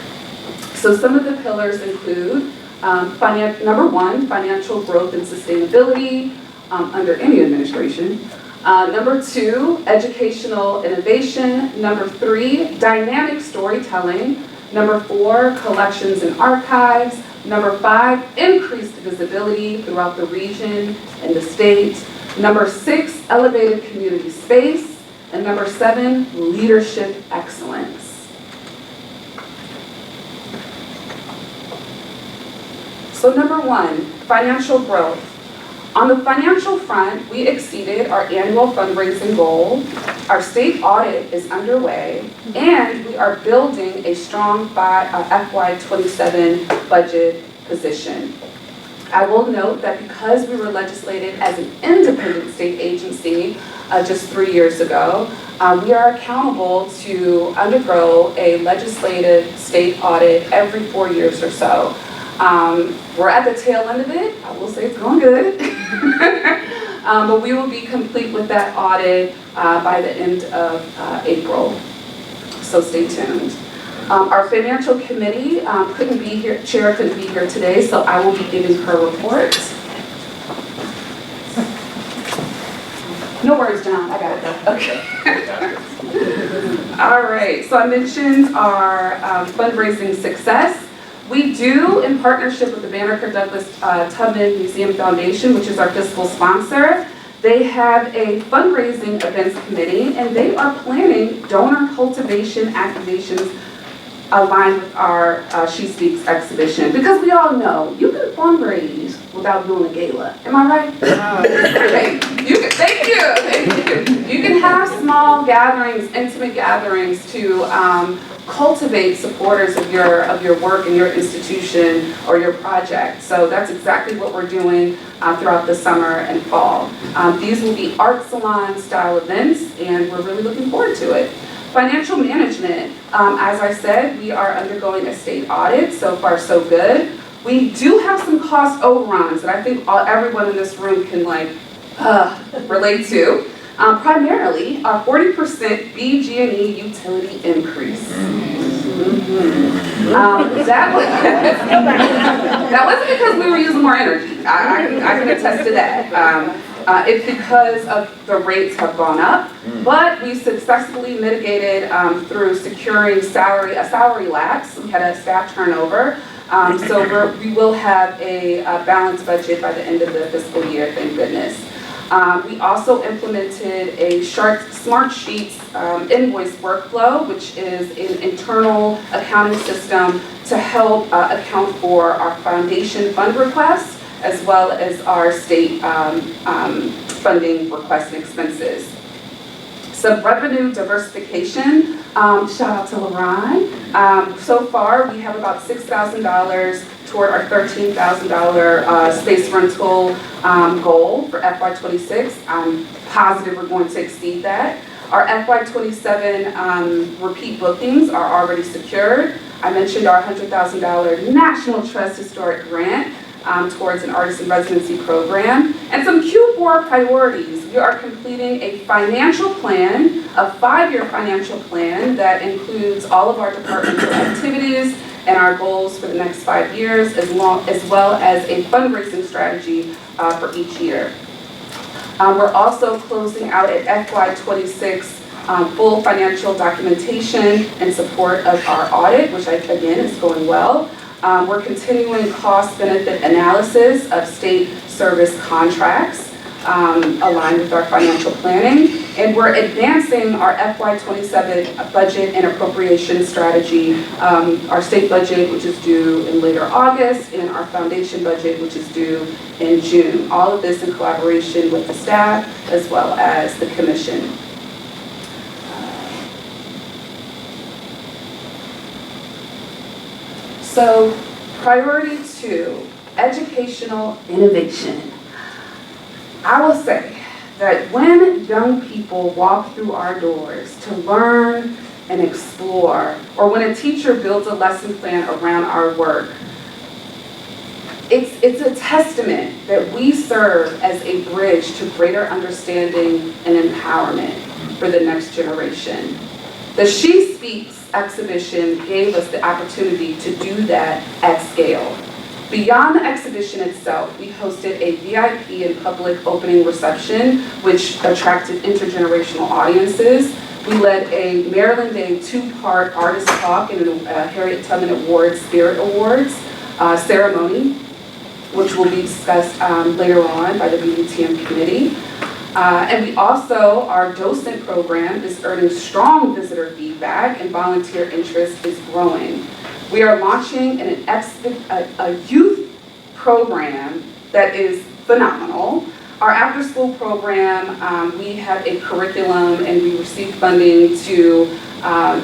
So some of the pillars include number 1, financial growth and sustainability under any administration. Number 2, educational innovation. Number 3, dynamic storytelling. Number 4, collections and archives. Number 5, increased visibility throughout the region and the state. Number 6, elevated community space. And number 7, leadership excellence. So number 1, financial growth. On the financial front, we exceeded our annual fundraising goal, our state audit is underway, and we are building a strong FY27 budget position. I will note that because we were legislated as an independent state agency just 3 years ago, we are accountable to undergo a legislative state audit every 4 years or so. We're at the tail end of it. I will say it's going good. But we will be complete with that audit by the end of April. So stay tuned. Our financial committee chair couldn't be here today, so I will be giving her report. No worries, John, I got it. Okay. All right, so I mentioned our fundraising success. We do, in partnership with the Banneker-Douglass-Tubman Museum Foundation, which is our fiscal sponsor, they have a fundraising events committee, and they are planning donor cultivation activations aligned with our She Speaks exhibition, because we all know you can fundraise without doing a gala. Am I right? Okay. Thank you. You can have small gatherings, intimate gatherings to cultivate supporters of your work and your institution or your project. So that's exactly what we're doing throughout the summer and fall. These will be art salon style events, and we're really looking forward to it. Financial management, as I said, we are undergoing a state audit. So far, so good. We do have some cost overruns that I think everyone in this room can relate to. Primarily, our 40% BG&E utility increase. That wasn't because we were using more energy. I can attest to that. It's because of the rates have gone up, but we successfully mitigated through securing a salary lapse. We had a staff turnover. So we will have a balanced budget by the end of the fiscal year, thank goodness. We also implemented a Smart Sheets invoice workflow, which is an internal accounting system to help account for our foundation fund requests, as well as our state funding requests and expenses. Some revenue diversification, shout out to Lorraine. So far, we have about $6,000 toward our $13,000 space rental goal for FY26. I'm positive we're going to exceed that. Our FY27 repeat bookings are already secured. I mentioned our $100,000 National Trust Historic Grant towards an artist in residency program. And some Q4 priorities. We are completing a financial plan, a 5-year financial plan that includes all of our departmental activities and our goals for the next 5 years, as well as a fundraising strategy for each year. We're also closing out at FY26 full financial documentation in support of our audit, which again is going well. We're continuing cost-benefit analysis of state service contracts aligned with our financial planning. And we're advancing our FY27 budget and appropriation strategy, our state budget, which is due in later August, and our foundation budget, which is due in June. All of this in collaboration with the staff as well as the commission. So, priority 2, educational innovation. I will say that when young people walk through our doors to learn and explore, or when a teacher builds a lesson plan around our work, it's a testament that we serve as a bridge to greater understanding and empowerment for the next generation. The She Speaks exhibition gave us the opportunity to do that at scale. Beyond the exhibition itself, we hosted a VIP and public opening reception, which attracted intergenerational audiences. We led a Maryland Day 2-part artist talk and a Harriet Tubman Award Spirit Awards ceremony, which will be discussed later on by the BDTM Committee. And we also, our docent program is earning strong visitor feedback and volunteer interest is growing. We are launching a youth program that is phenomenal. Our after-school program, we have a curriculum and we receive funding to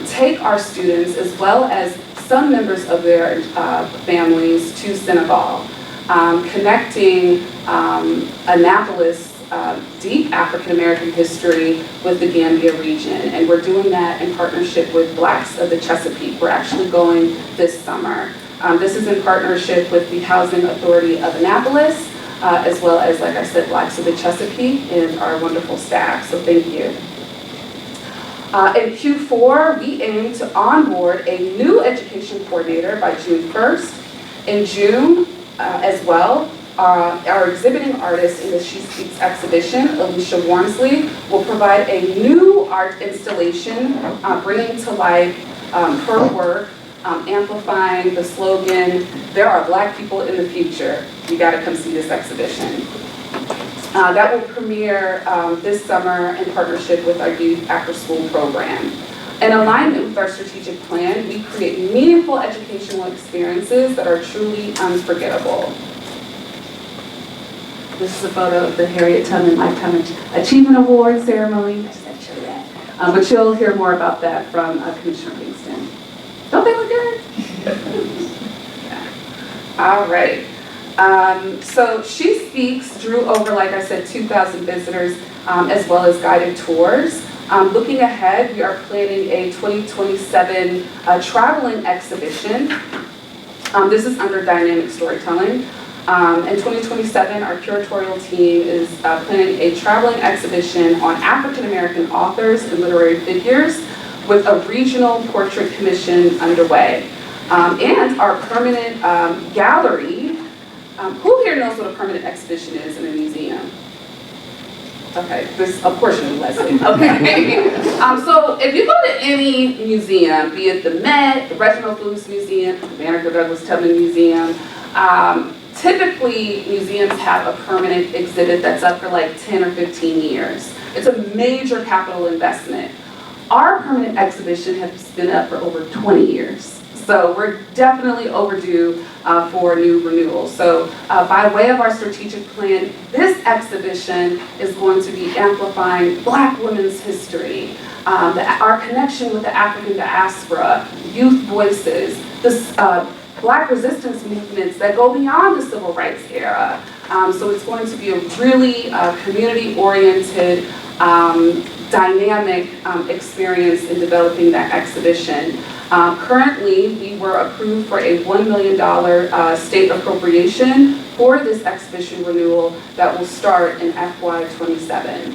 take our students as well as some members of their families to Senegal, connecting Annapolis deep African American history with the Gambia region, and we're doing that in partnership with Blacks of the Chesapeake. We're actually going this summer. This is in partnership with the Housing Authority of Annapolis, as well as, like I said, Blacks of the Chesapeake and our wonderful staff, so thank you. In Q4, we aim to onboard a new education coordinator by June 1st. In June, as well, our exhibiting artist in the She Speaks exhibition, Alicia Wormsley, will provide a new art installation, bringing to life her work, amplifying the slogan, "There are Black people in the future. You gotta come see this exhibition." That will premiere this summer in partnership with our youth after school program. In alignment with our strategic plan, we create meaningful educational experiences that are truly unforgettable. This is a photo of the Harriet Tubman Lifetime Achievement Award ceremony. I just had to show that. But you'll hear more about that from Commissioner Livingston. Don't they look good? Yeah. All right. So She Speaks drew over, like I said, 2,000 visitors, as well as guided tours. Looking ahead, we are planning a 2027 traveling exhibition. This is under dynamic storytelling. In 2027, our curatorial team is planning a traveling exhibition on African American authors and literary figures with a regional portrait commission underway. And our permanent gallery. Who here knows what a permanent exhibition is in a museum? Okay, this a portion of Leslie. Okay. So if you go to any museum, be it the Met, the Reginald Lewis Museum, the Banneker-Douglass-Tubman Museum, typically museums have a permanent exhibit that's up for like 10 or 15 years. It's a major capital investment. Our permanent exhibition has been up for over 20 years. So we're definitely overdue for a new renewal. So by way of our strategic plan, this exhibition is going to be amplifying Black women's history, our connection with the African diaspora, youth voices, Black resistance movements that go beyond the civil rights era. So it's going to be a really community-oriented, dynamic experience in developing that exhibition. Currently, we were approved for a $1 million state appropriation for this exhibition renewal that will start in FY27.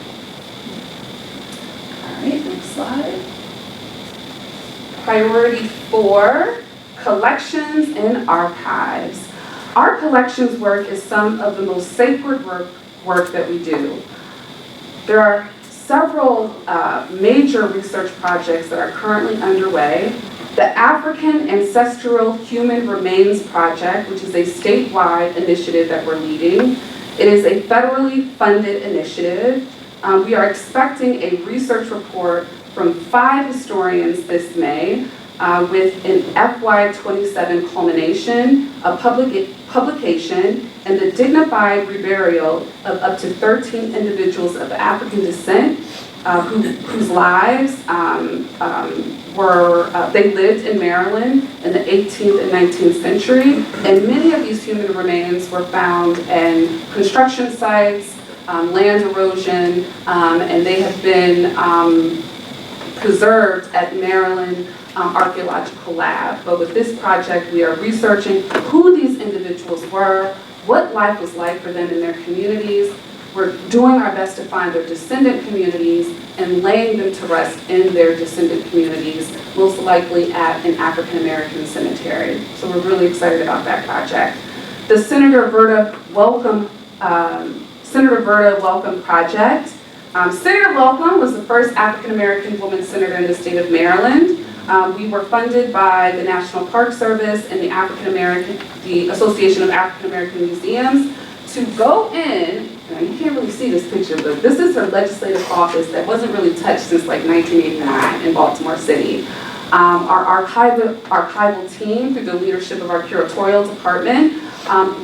All right, next slide. Priority 4, collections and archives. Our collections work is some of the most sacred work that we do. There are several major research projects that are currently underway. The African Ancestral Human Remains Project, which is a statewide initiative that we're leading. It is a federally funded initiative. We are expecting a research report from 5 historians this May with an FY27 culmination, a publication, and the dignified reburial of up to 13 individuals of African descent whose lives they lived in Maryland in the 18th and 19th century, and many of these human remains were found in construction sites, land erosion, and they have been preserved at Maryland Archaeological Lab. But with this project, we are researching who these individuals were, what life was like for them in their communities. We're doing our best to find their descendant communities and laying them to rest in their descendant communities, most likely at an African American cemetery. So we're really excited about that project. The Senator Verda Welcome Project. Senator Welcome was the first African American woman senator in the state of Maryland. We were funded by the National Park Service and the Association of African American Museums to go in. Now you can't really see this picture, but this is her legislative office that wasn't really touched since like 1989 in Baltimore City. Our archival team, through the leadership of our curatorial department,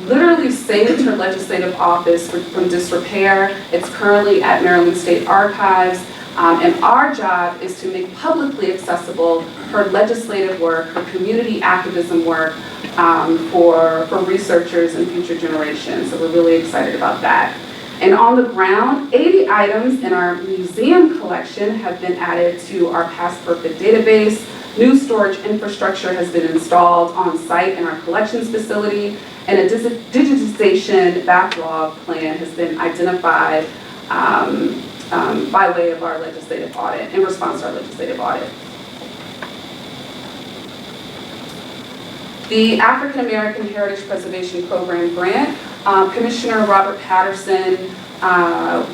literally saved her legislative office from disrepair. It's currently at Maryland State Archives. And our job is to make publicly accessible her legislative work, her community activism work for researchers and future generations. So we're really excited about that. And on the ground, 80 items in our museum collection have been added to our Past Perfect database. New storage infrastructure has been installed on site in our collections facility, and a digitization backlog plan has been identified by way of our legislative audit, in response to our legislative audit. The African American Heritage Preservation Program grant, Commissioner Robert Patterson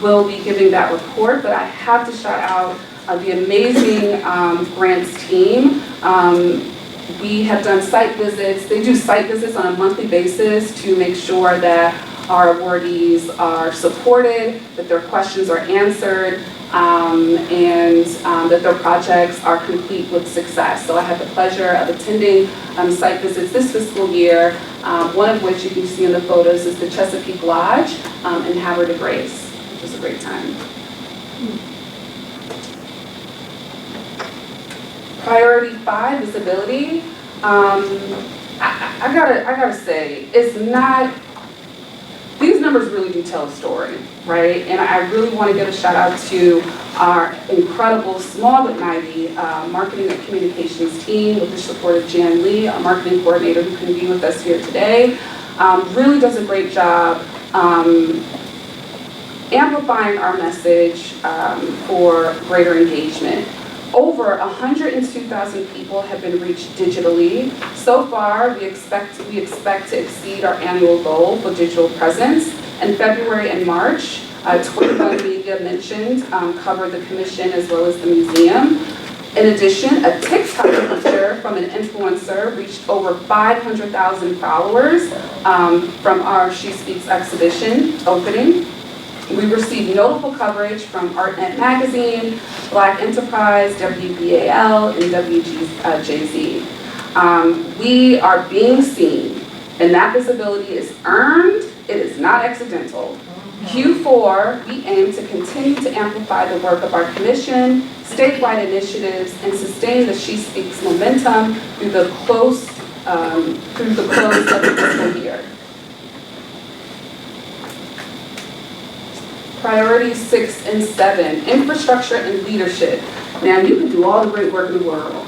will be giving that report, but I have to shout out the amazing grants team. We have done site visits. They do site visits on a monthly basis to make sure that our awardees are supported, that their questions are answered, and that their projects are complete with success. So I had the pleasure of attending site visits this fiscal year, one of which you can see in the photos is the Chesapeake Lodge in Havre de Grace, which was a great time. Priority 5, visibility. I gotta say, it's not, these numbers really do tell a story, right? And I really want to give a shout out to our incredible, small but mighty marketing and communications team with the support of Jan Lee, our marketing coordinator who can be with us here today. Really does a great job amplifying our message for greater engagement. Over 102,000 people have been reached digitally. So far, we expect to exceed our annual goal for digital presence. In February and March, 21 media mentioned covered the commission as well as the museum. In addition, a TikTok picture from an influencer reached over 500,000 followers from our She Speaks exhibition opening. We received notable coverage from ArtNet Magazine, Black Enterprise, WBAL, and WJZ. We are being seen, and that visibility is earned, it is not accidental. Q4, we aim to continue to amplify the work of our commission, statewide initiatives, and sustain the She Speaks momentum through the close of the fiscal year. Priorities 6 and 7, infrastructure and leadership. Now, you can do all the great work in the world,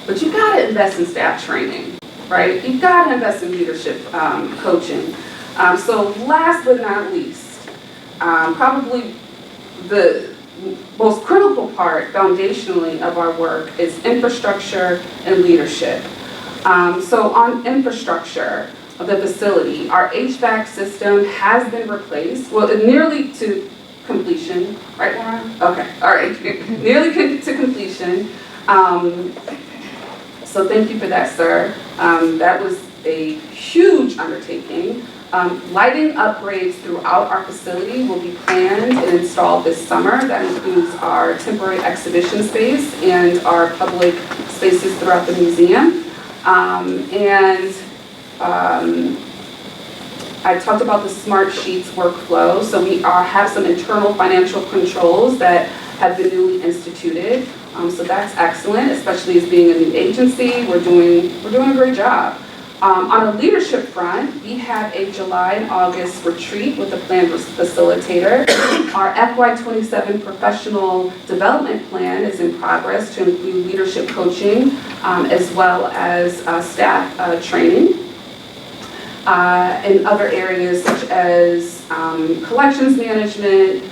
but you gotta invest in staff training, right? You gotta invest in leadership coaching. So last but not least, probably the most critical part foundationally of our work is infrastructure and leadership. So on infrastructure of the facility, our HVAC system has been replaced, well, nearly to completion, right, Laura? Okay, all right, nearly to completion. So thank you for that, sir. That was a huge undertaking. Lighting upgrades throughout our facility will be planned and installed this summer. That includes our temporary exhibition space and our public spaces throughout the museum. I talked about the Smart Sheets workflow. So we have some internal financial controls that have been newly instituted. So that's excellent, especially as being a new agency. We're doing a great job. On a leadership front, we have a July and August retreat with a planned facilitator. Our FY27 professional development plan is in progress to include leadership coaching as well as staff training. In other areas such as collections management,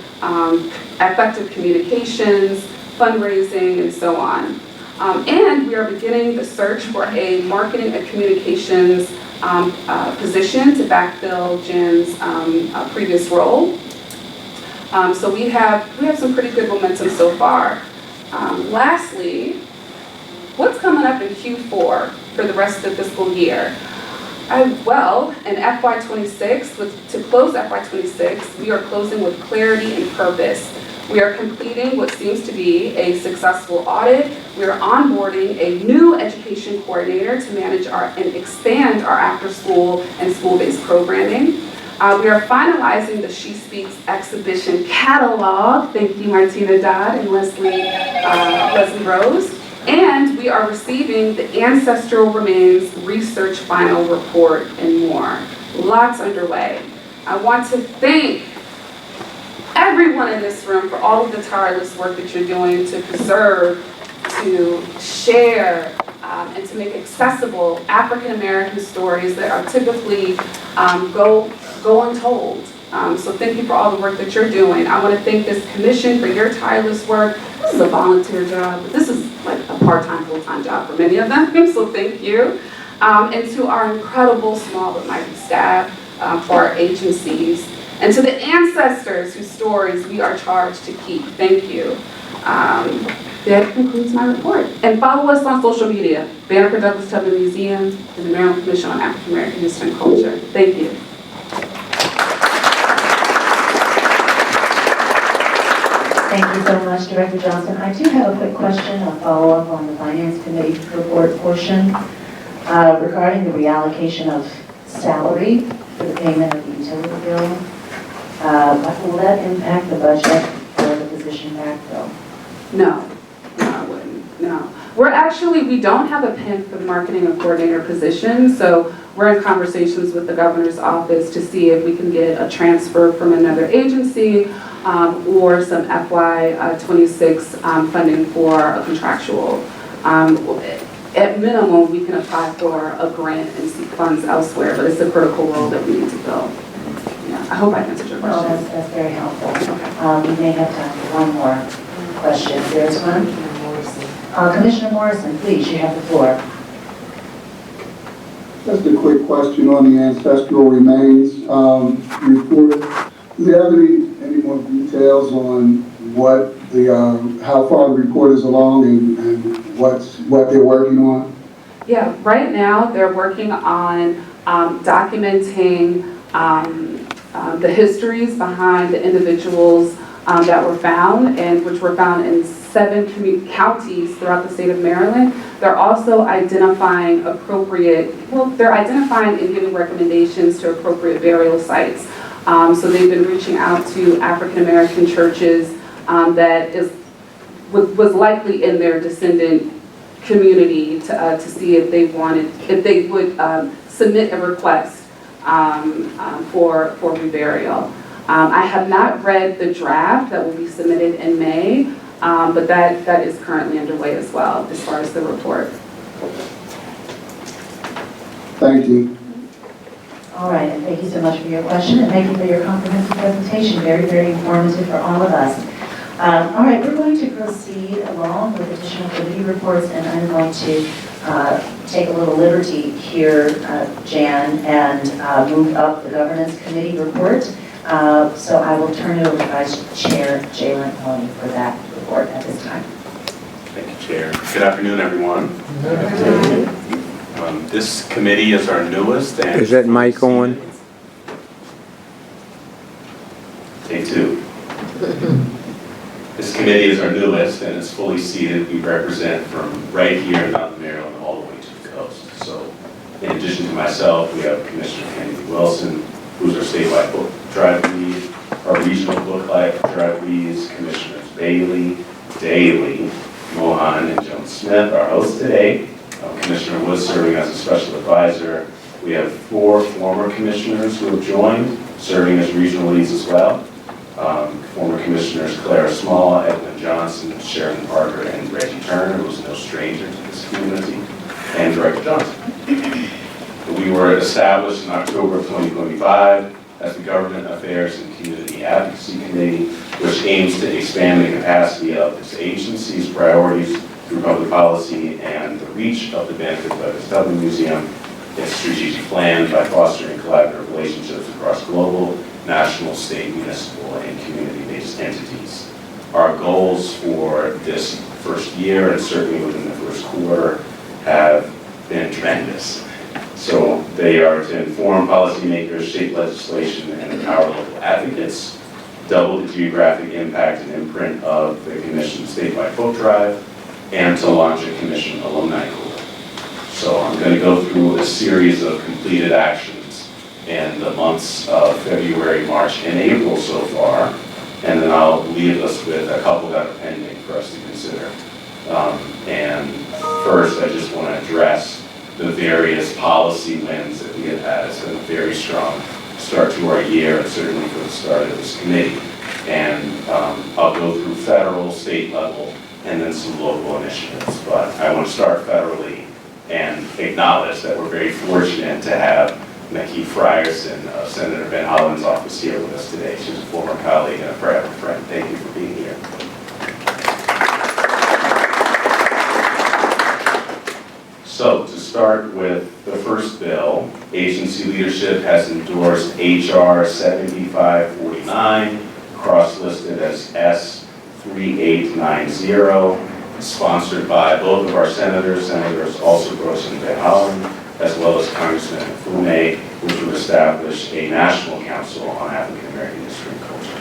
effective communications, fundraising, and so on. And we are beginning the search for a marketing and communications position to backfill Jen's previous role. So we have some pretty good momentum so far. Lastly, what's coming up in Q4 for the rest of the fiscal year? Well, in FY26, to close FY26, we are closing with clarity and purpose. We are completing what seems to be a successful audit. We are onboarding a new education coordinator to manage and expand our after-school and school-based programming. We are finalizing the She Speaks exhibition catalog. Thank you, Martina Dodd and Leslie Rose. And we are receiving the Ancestral Remains Research Final Report and more. Lots underway. I want to thank everyone in this room for all of the tireless work that you're doing to preserve, to share, and to make accessible African American stories that are typically go untold. So thank you for all the work that you're doing. I want to thank this commission for your tireless work. This is a volunteer job, but this is like a part-time, full-time job for many of them, so thank you. And to our incredible small but mighty staff for our agencies. And to the ancestors whose stories we are charged to keep, thank you. That concludes my report. And follow us on social media, Banneker-Douglass-Tubman Museum and the Maryland Commission on African American History and Culture. Thank you. Thank you so much, Director Johnson. I do have a quick question, a follow-up on the Finance Committee report portion regarding the reallocation of salary for the payment of the utility bill. Will that impact the budget for the position backfill? No, I wouldn't, no. We don't have a PIN for the marketing and coordinator position, so we're in conversations with the governor's office to see if we can get a transfer from another agency or some FY26 funding for a contractual. At minimum, we can apply for a grant and seek funds elsewhere, but it's a critical role that we need to fill. Yeah, I hope I answered your No, question. that's very helpful. We may have time for one more question. There's one. Commissioner Morrison, please, you have the floor. Just a quick question on the ancestral remains report. Do you have any more details on what how far the report is along and what they're working on? Yeah, right now they're working on documenting the histories behind the individuals that were found, and which were found in 7 counties throughout the state of Maryland. They're also identifying they're identifying and giving recommendations to appropriate burial sites. So they've been reaching out to African American churches that was likely in their descendant community to see if they would submit a request for reburial. I have not read the draft that will be submitted in May, but that is currently underway as well as far as the report. Thank you. All right, and thank you so much for your question, and thank you for your comprehensive presentation. Very, very informative for all of us. All right, we're going to proceed along with additional committee reports, and I'm going to take a little liberty here, Jan, and move up the Governance Committee report. So I will turn it over to Vice Chair Jalen Maloney for that report at this time. Thank you, Chair. Good afternoon, everyone. This committee is our newest. And Is that mic on? Take 2. This committee is our newest and it's fully seated. We represent from right here in Mountain, Maryland all the way to the coast. So in addition to myself, we have Commissioner Kennedy Wilson, who's our statewide book drive lead, our regional book drive leads, Commissioners Bailey, Daly, Mohan, and Jones Smith, our hosts today. Commissioner Wood serving as a special advisor. We have 4 former commissioners who have joined, serving as regional leads as well. Former commissioners Clara Small, Edwin Johnson, Sharon Parker, and Reggie Turner, who is no stranger to this community, and Director Johnson. We were established in October of 2025 as the Government Affairs and Community Advocacy Committee, which aims to expand the capacity of this agency's priorities through public policy and the reach of the Banneker-Douglass-Tubman Museum, its strategic plan by fostering collaborative relationships across global, national, state, municipal, and community-based entities. Our goals for this first year, and certainly within the first quarter, have been tremendous. So they are to inform policymakers, shape legislation, and empower local advocates, double the geographic impact and imprint of the Commission's statewide book drive, and to launch a Commission alumni corps. So I'm going to go through a series of completed actions in the months of February, March, and April so far, and then I'll leave us with a couple that are pending for us to consider. And first, I just want to address the various policy wins that we have had. It's been a very strong start to our year, and certainly for the start of this committee. And I'll go through federal, state level, and then some local initiatives. But I want to start federally and acknowledge that we're very fortunate to have Nikki Frierson of Senator Ben Holland's office here with us today. She's a former colleague and a forever friend. Thank you for being here. So to start with the first bill, agency leadership has endorsed HR 7549, cross-listed as S3890, sponsored by both of our senators, Senators also Gross and Van Hollen, as well as Congressman Fume, which would establish a national council on African American history and culture.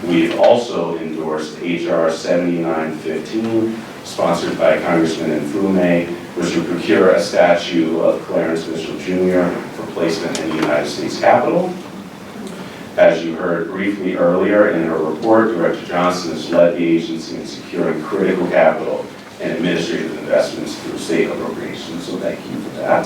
We've also endorsed HR 7915, sponsored by Congressman Nfume, which would procure a statue of Clarence Mitchell Jr. for placement in the United States Capitol. As you heard briefly earlier in her report, Director Johnson has led the agency in securing critical capital and administrative investments through state appropriations, so thank you for that.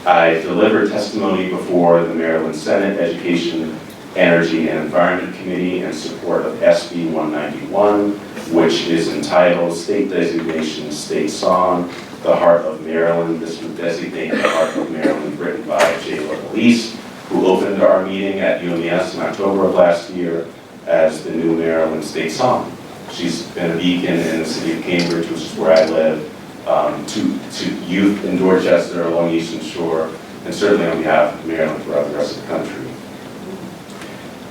I delivered testimony before the Maryland Senate Education, Energy, and Environment Committee in support of SB 191, which is entitled State Designation State Song, The Heart of Maryland. This would designate The Heart of Maryland, written by J.Lo Elise, who opened our meeting at UMES in October of last year as the new Maryland state song. She's been a beacon in the city of Cambridge, which is where I live, to youth in Dorchester along Eastern Shore, and certainly on behalf of Maryland throughout the rest of the country.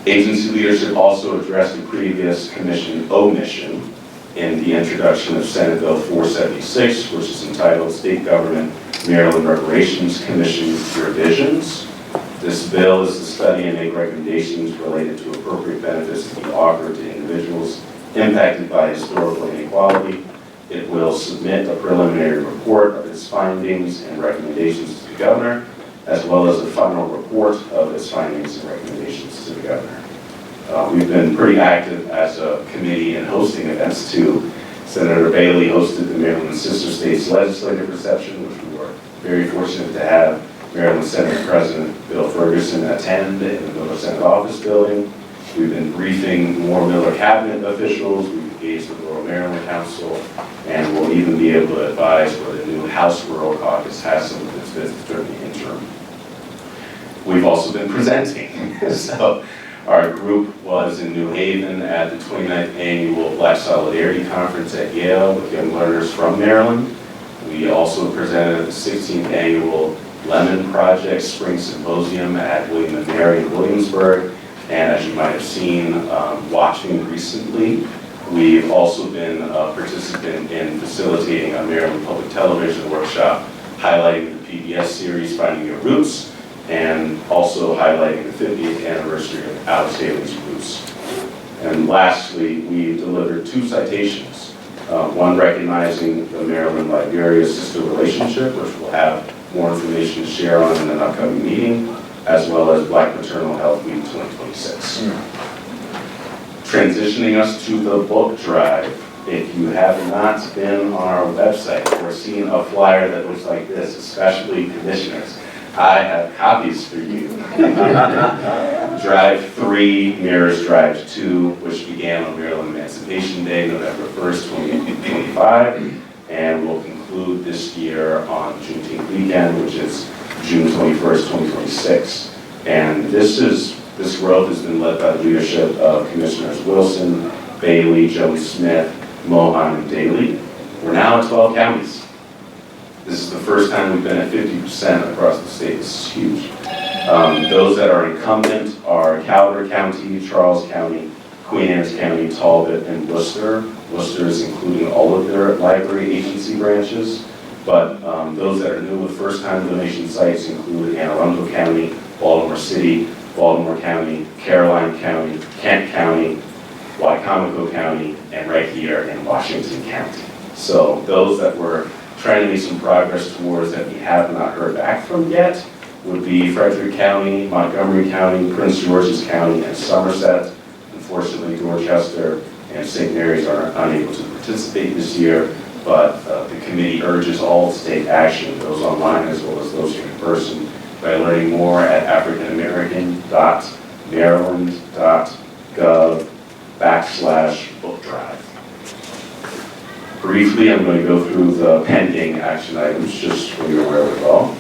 Agency leadership also addressed a previous commission omission in the introduction of Senate Bill 476, which is entitled State Government Maryland Reparations Commission Revisions. This bill is to study and make recommendations related to appropriate benefits to be offered to individuals impacted by historical inequality. It will submit a preliminary report of its findings and recommendations to the governor, as well as a final report of its findings and recommendations to the governor. We've been pretty active as a committee in hosting events too. Senator Bailey hosted the Maryland Sister States Legislative Reception, which we were very fortunate to have Maryland Senate President Bill Ferguson attend in the Miller Senate Office Building. We've been briefing more Miller Cabinet officials. We've engaged with the Rural Maryland Council, and we'll even be able to advise where the new House Rural Caucus has some of its visits during the interim. We've also been presenting. So our group was in New Haven at the 29th Annual Black Solidarity Conference at Yale with young learners from Maryland. We also presented at the 16th Annual Lemon Project Spring Symposium at William & Mary in Williamsburg. And as you might have seen watching recently, we've also been a participant in facilitating a Maryland Public Television workshop highlighting the PBS series Finding Your Roots, and also highlighting the 50th anniversary of Alice Haley's Roots. And lastly, we delivered 2 citations, one recognizing the Maryland Liberia-Sister relationship, which we'll have more information to share on in an upcoming meeting, as well as Black Maternal Health Week 2026. Transitioning us to the book drive. If you have not been on our website or seen a flyer that looks like this, especially commissioners, I have copies for you. Drive 3 mirrors Drive 2, which began on Maryland Emancipation Day, November 1st, 2025, and will conclude this year on Juneteenth weekend, which is June 21st, 2026. And this growth has been led by the leadership of Commissioners Wilson, Bailey, Joey Smith, Mohan, and Daly. We're now at 12 counties. This is the first time we've been at 50% across the state. This is huge. Those that are incumbent are Klauber County, Charles County, Queen Anne's County, Talbot, and Worcester. Worcester is including all of their library agency branches. But those that are new with first-time donation sites include Anne Arundel County, Baltimore City, Baltimore County, Caroline County, Kent County, Wycomico County, and right here in Washington County. So those that we're trying to make some progress towards that we have not heard back from yet would be Frederick County, Montgomery County, Prince George's County, and Somerset. Unfortunately, Dorchester and St. Mary's are unable to participate this year, but the committee urges all to take action, those online as well as those here in person, by learning more at africanamerican.maryland.gov/book drive. Briefly, I'm going to go through the pending action items just for your wherewithal.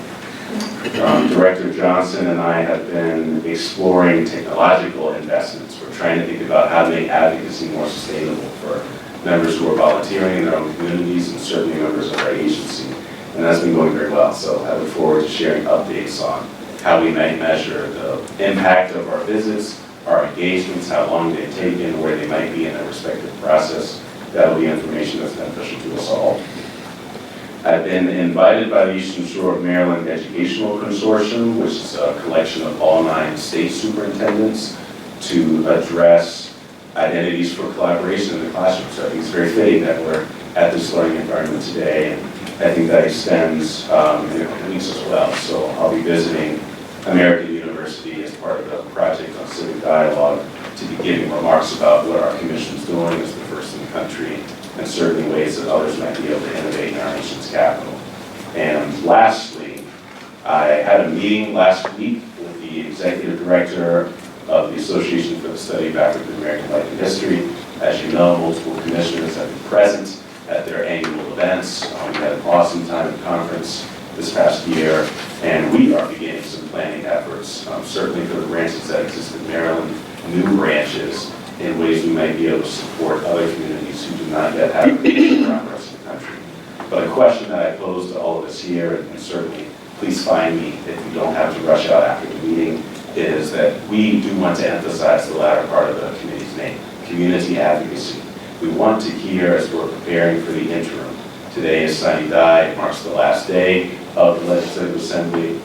Director Johnson and I have been exploring technological investments. We're trying to think about how to make advocacy more sustainable for members who are volunteering in their own communities and certainly members of our agency. And that's been going very well. So I look forward to sharing updates on how we may measure the impact of our visits, our engagements, how long they've taken, where they might be in their respective process. That'll be information that's beneficial to us all. I've been invited by the Eastern Shore of Maryland Educational Consortium, which is a collection of all 9 state superintendents, to address identities for collaboration in the classroom. So I think it's very fitting that we're at this learning environment today, and I think that extends in a couple weeks as well. So I'll be visiting American University as part of the project on civic dialogue to be giving remarks about what our commission is doing as the first in the country, and certainly ways that others might be able to innovate in our nation's capital. And lastly, I had a meeting last week with the executive director of the Association for the Study of African American Life and History. As you know, multiple commissioners have been present at their annual events. We had an awesome time at the conference this past year, and we are beginning some planning efforts, certainly for the branches that exist in Maryland, new branches, in ways we might be able to support other communities who do not yet have a commission around the rest of the country. But a question that I pose to all of us here, and certainly please find me if you don't have to rush out after the meeting, is that we do want to emphasize the latter part of the committee's name, community advocacy. We want to hear, as we're preparing for the interim. Today is sine die, it marks the last day of the Legislative Assembly.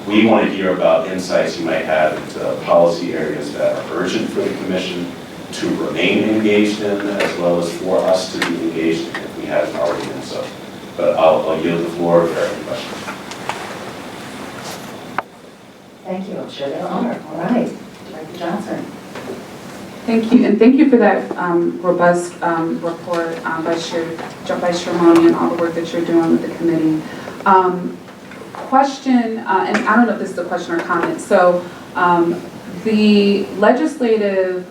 We want to hear about insights you might have into policy areas that are urgent for the Commission to remain engaged in, as well as for us to be engaged in if we haven't already been so. But I'll yield the floor for any questions. Thank you, I'm sure they'll honor. All right, Director Johnson. Thank you, and thank you for that robust report, Vice Chair Moni, and all the work that you're doing with the committee. Question, and I don't know if this is a question or comment, so the legislative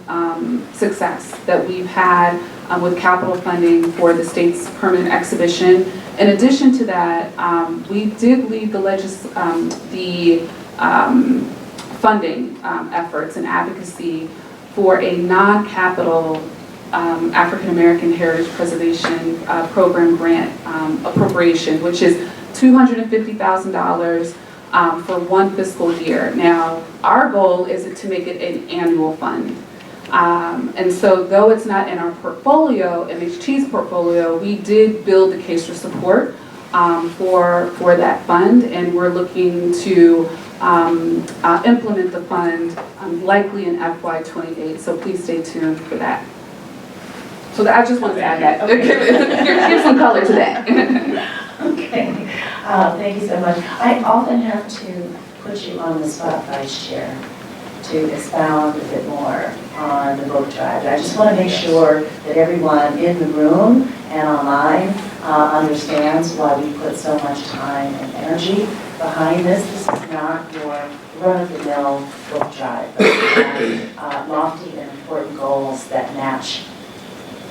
success that we've had with capital funding for the state's permanent exhibition, in addition to that, we did lead the funding efforts and advocacy for a non-capital African American Heritage Preservation Program grant appropriation, which is $250,000 for one fiscal year. Now, our goal is to make it an annual fund. And so though it's not in our portfolio, MHT's portfolio, we did build the case for support for that fund, and we're looking to implement the fund likely in FY28, so please stay tuned for that. So I just wanted to add that. Okay. Give some color to that. Okay, thank you so much. I often have to put you on the spot, Vice Chair, to expound a bit more on the book drive. I just want to make sure that everyone in the room and online understands why we put so much time and energy behind this. This is not your run-of-the-mill book drive, but we have lofty and important goals that match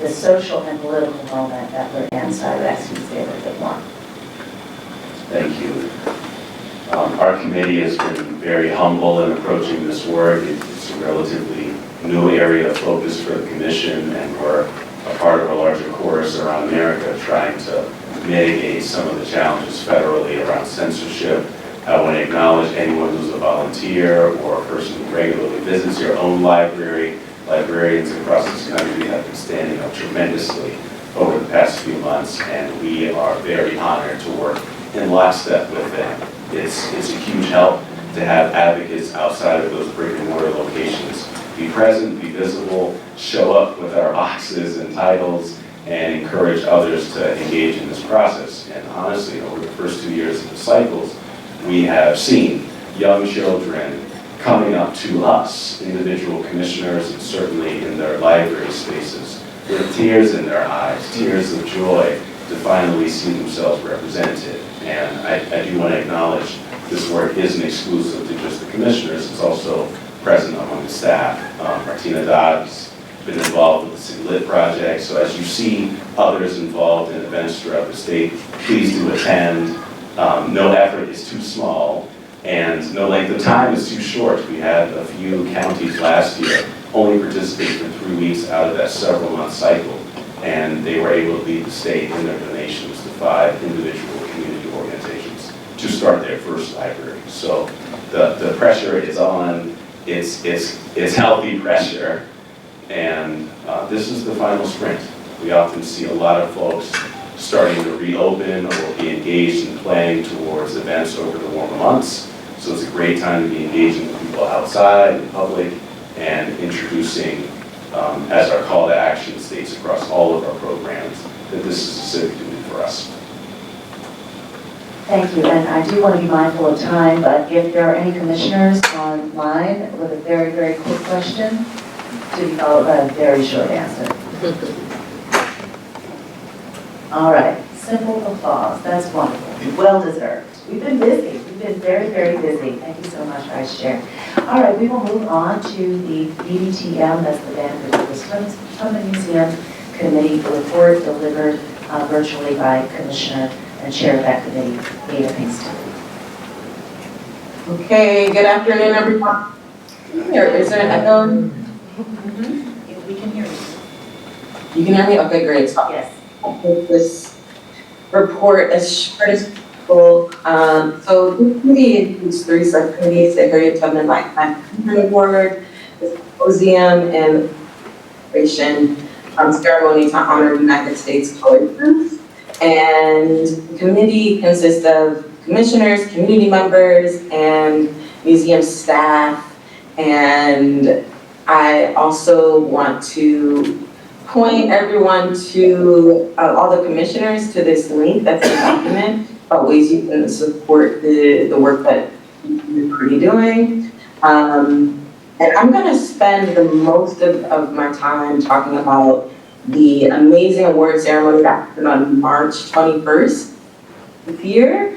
the social and political moment that we're in. So I would ask you to say a little bit more. Thank you. Our committee has been very humble in approaching this work. It's a relatively new area of focus for the Commission, and we're a part of a larger chorus around America trying to mitigate some of the challenges federally around censorship. I want to acknowledge anyone who's a volunteer or a person who regularly visits your own library. Librarians across this country have been standing up tremendously over the past few months, and we are very honored to work in lockstep with them. It's a huge help to have advocates outside of those brick and mortar locations be present, be visible, show up with our boxes and titles, and encourage others to engage in this process. And honestly, over the first 2 years of the cycles, we have seen young children coming up to us, individual commissioners, and certainly in their library spaces, with tears in their eyes, tears of joy to finally see themselves represented. And I do want to acknowledge this work isn't exclusive to just the commissioners, it's also present among the staff. Martina Dodd's been involved with the City Lit Project, so as you see others involved in events throughout the state, please do attend. No effort is too small, and no length of time is too short. We had a few counties last year only participate for 3 weeks out of that several-month cycle, and they were able to lead the state in their donations to 5 individual community organizations to start their first library. So the pressure is on. It's healthy pressure, and this is the final sprint. We often see a lot of folks starting to reopen or be engaged in planning towards events over the warmer months. So it's a great time to be engaging with people outside, in public, and introducing, as our call to action states across all of our programs, that this is a civic duty for us. Thank you, and I do want to be mindful of time, but if there are any commissioners online with a very, very quick question, to be followed by a very short answer. All right, simple applause, that's wonderful, well deserved. We've been busy, we've been very, very busy. Thank you so much, Vice Chair. All right, we will move on to the BDTM, that's the Banneker-Douglass-Tubman Museum Committee report delivered virtually by Commissioner and Chair of that committee, Ada Pinkston. Okay, good afternoon, everyone. Is there an echo? We can hear you. You can hear me? Okay, great. Yes. I'll make this report as short as possible. So the committee includes 3 subcommittees: the Harriet Tubman Lifetime Achievement Award, the Symposium, and the ceremony to honor United States colored troops. And the committee consists of commissioners, community members, and museum staff. And I also want to point everyone to, all the commissioners, to this link that's a document about ways you can support the work that you're already doing. And I'm gonna spend the most of my time talking about the amazing award ceremony that happened on March 21st this year.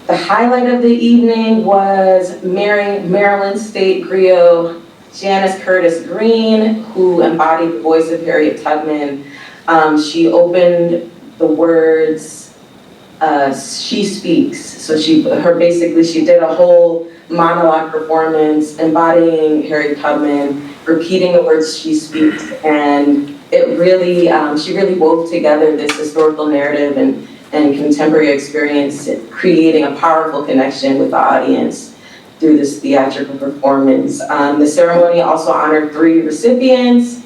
The highlight of the evening was Maryland State griot Janice Curtis Green, who embodied the voice of Harriet Tubman. She opened the words, "She speaks." So she did a whole monologue performance embodying Harriet Tubman, repeating the words "she speaks," and it really, she really wove together this historical narrative and contemporary experience, creating a powerful connection with the audience through this theatrical performance. The ceremony also honored 3 recipients: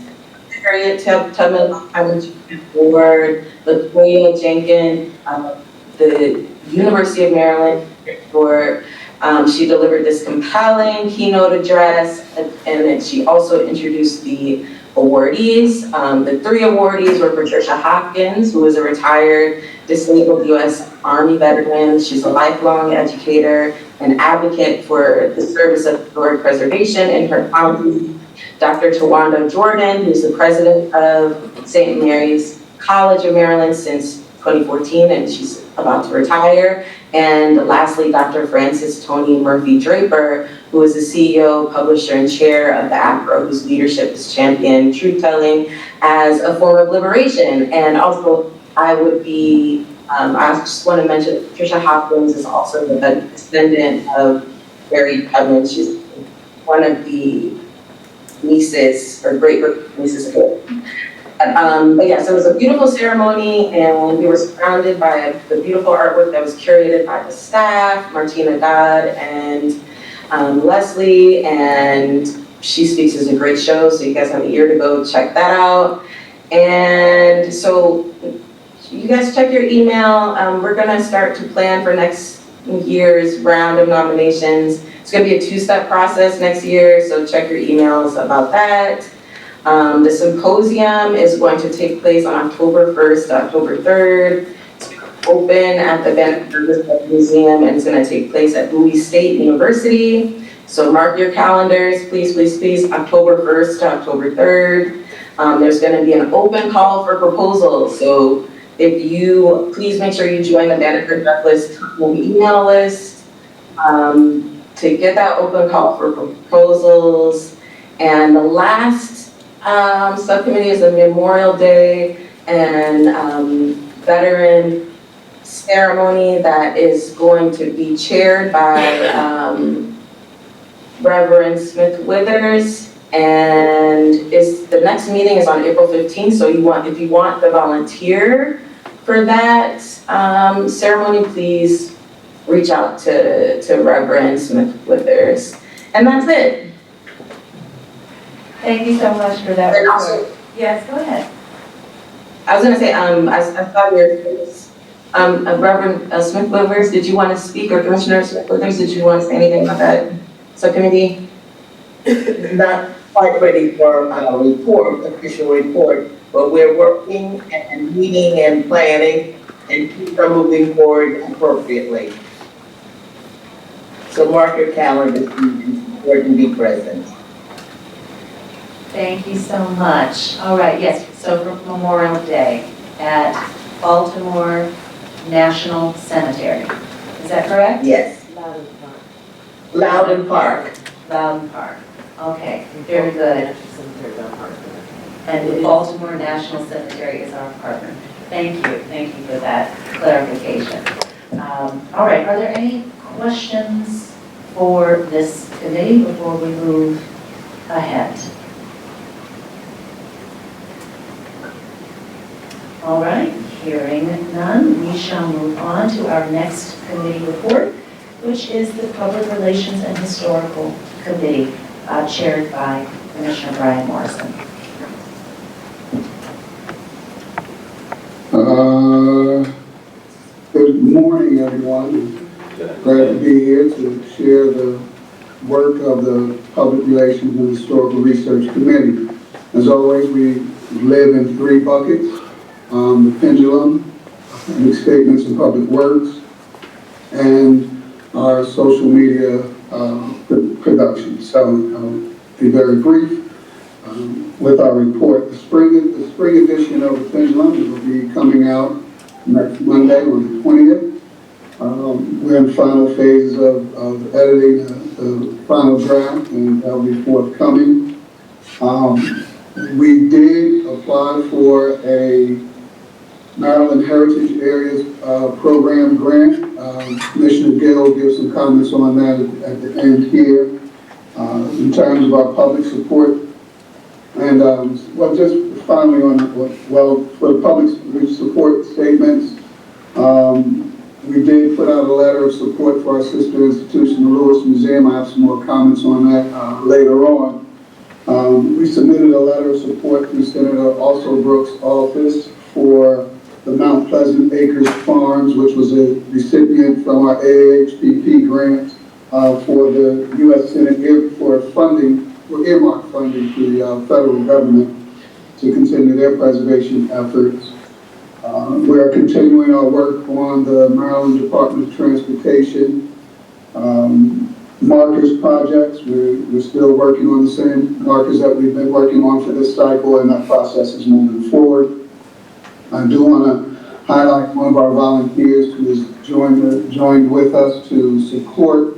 Harriet Tubman Lifetime Achievement Award, Latoya Jenkins, the University of Maryland for. She delivered this compelling keynote address, and then she also introduced the awardees. The 3 awardees were Patricia Hopkins, who is a retired disabled U.S. Army veteran. She's a lifelong educator and advocate for the service of historic preservation in her county. Dr. Tawanda Jordan, who's the president of St. Mary's College of Maryland since 2014, and she's about to retire. And lastly, Dr. Frances Tony Murphy Draper, who is the CEO, publisher, and chair of the APRO, whose leadership has championed truth-telling as a form of liberation. And also, I just want to mention that Patricia Hopkins is also the descendant of Harriet Tubman. She's one of the nieces, or great-nieces of Harriet. But yeah, so it was a beautiful ceremony, and we were surrounded by the beautiful artwork that was curated by the staff, Martina Dodd and Leslie, and She Speaks is a great show, so you guys have a year to go check that out. And so you guys check your email. We're gonna start to plan for next year's round of nominations. It's gonna be a 2-step process next year, so check your emails about that. The symposium is going to take place on October 1st to October 3rd. It's open at the Banneker-Douglass-Tubman Museum, and it's going to take place at Bowie State University. So mark your calendars, please, please, please, October 1st to October 3rd. There's going to be an open call for proposals. So please make sure you join the Banneker-Douglass-Tubman email list to get that open call for proposals. And the last subcommittee is a Memorial Day and veteran ceremony that is going to be chaired by Reverend Smith Withers, and the next meeting is on April 15th. So if you want to volunteer for that ceremony, please reach out to Reverend Smith Withers, and that's it. Thank you so much for that. And also, Yes, go ahead. I was going to say, I thought Reverend Smith Withers, did you want to speak, or Commissioner Smith Withers, did you want to say anything about that subcommittee? Not quite ready for a report, official report, but we're working and meeting and planning and things are moving forward appropriately. So mark your calendars and be present. Thank you so much. All right, yes, so for Memorial Day at Baltimore National Cemetery. Is that correct? Yes. Loudon Park. Loudon Park. Okay, very good. And the Baltimore National Cemetery is our partner. Thank you for that clarification. All right, are there any questions for this committee before we move ahead? All right, hearing none, we shall move on to our next committee report, which is the Public Relations and Historical Committee, chaired by Commissioner Brian Morrison. Good morning, everyone. Glad to be here to share the work of the Public Relations and Historical Research Committee. As always, we live in three buckets: the pendulum, public statements and public works, and our social media production. So I'll be very brief with our report. The spring edition of the pendulum will be coming out next Monday on the 20th. We're in the final phases of editing the final draft, and that will be forthcoming. We did apply for a Maryland Heritage Areas Program grant. Commissioner Gill will give some comments on that at the end here. In terms of our public support, and well, just finally on, well, for the public support statements, we did put out a letter of support for our sister institution, the Lewis Museum. I have some more comments on that later on. We submitted a letter of support through Senator Alsobrooks' office for the Mount Pleasant Acres Farms, which was a recipient from our AAHPP grant for the U.S. Senate for funding, for earmark funding to the federal government to continue their preservation efforts. We are continuing our work on the Maryland Department of Transportation markers projects. We're still working on the same markers that we've been working on for this cycle, and that process is moving forward. I do want to highlight one of our volunteers who has joined with us to support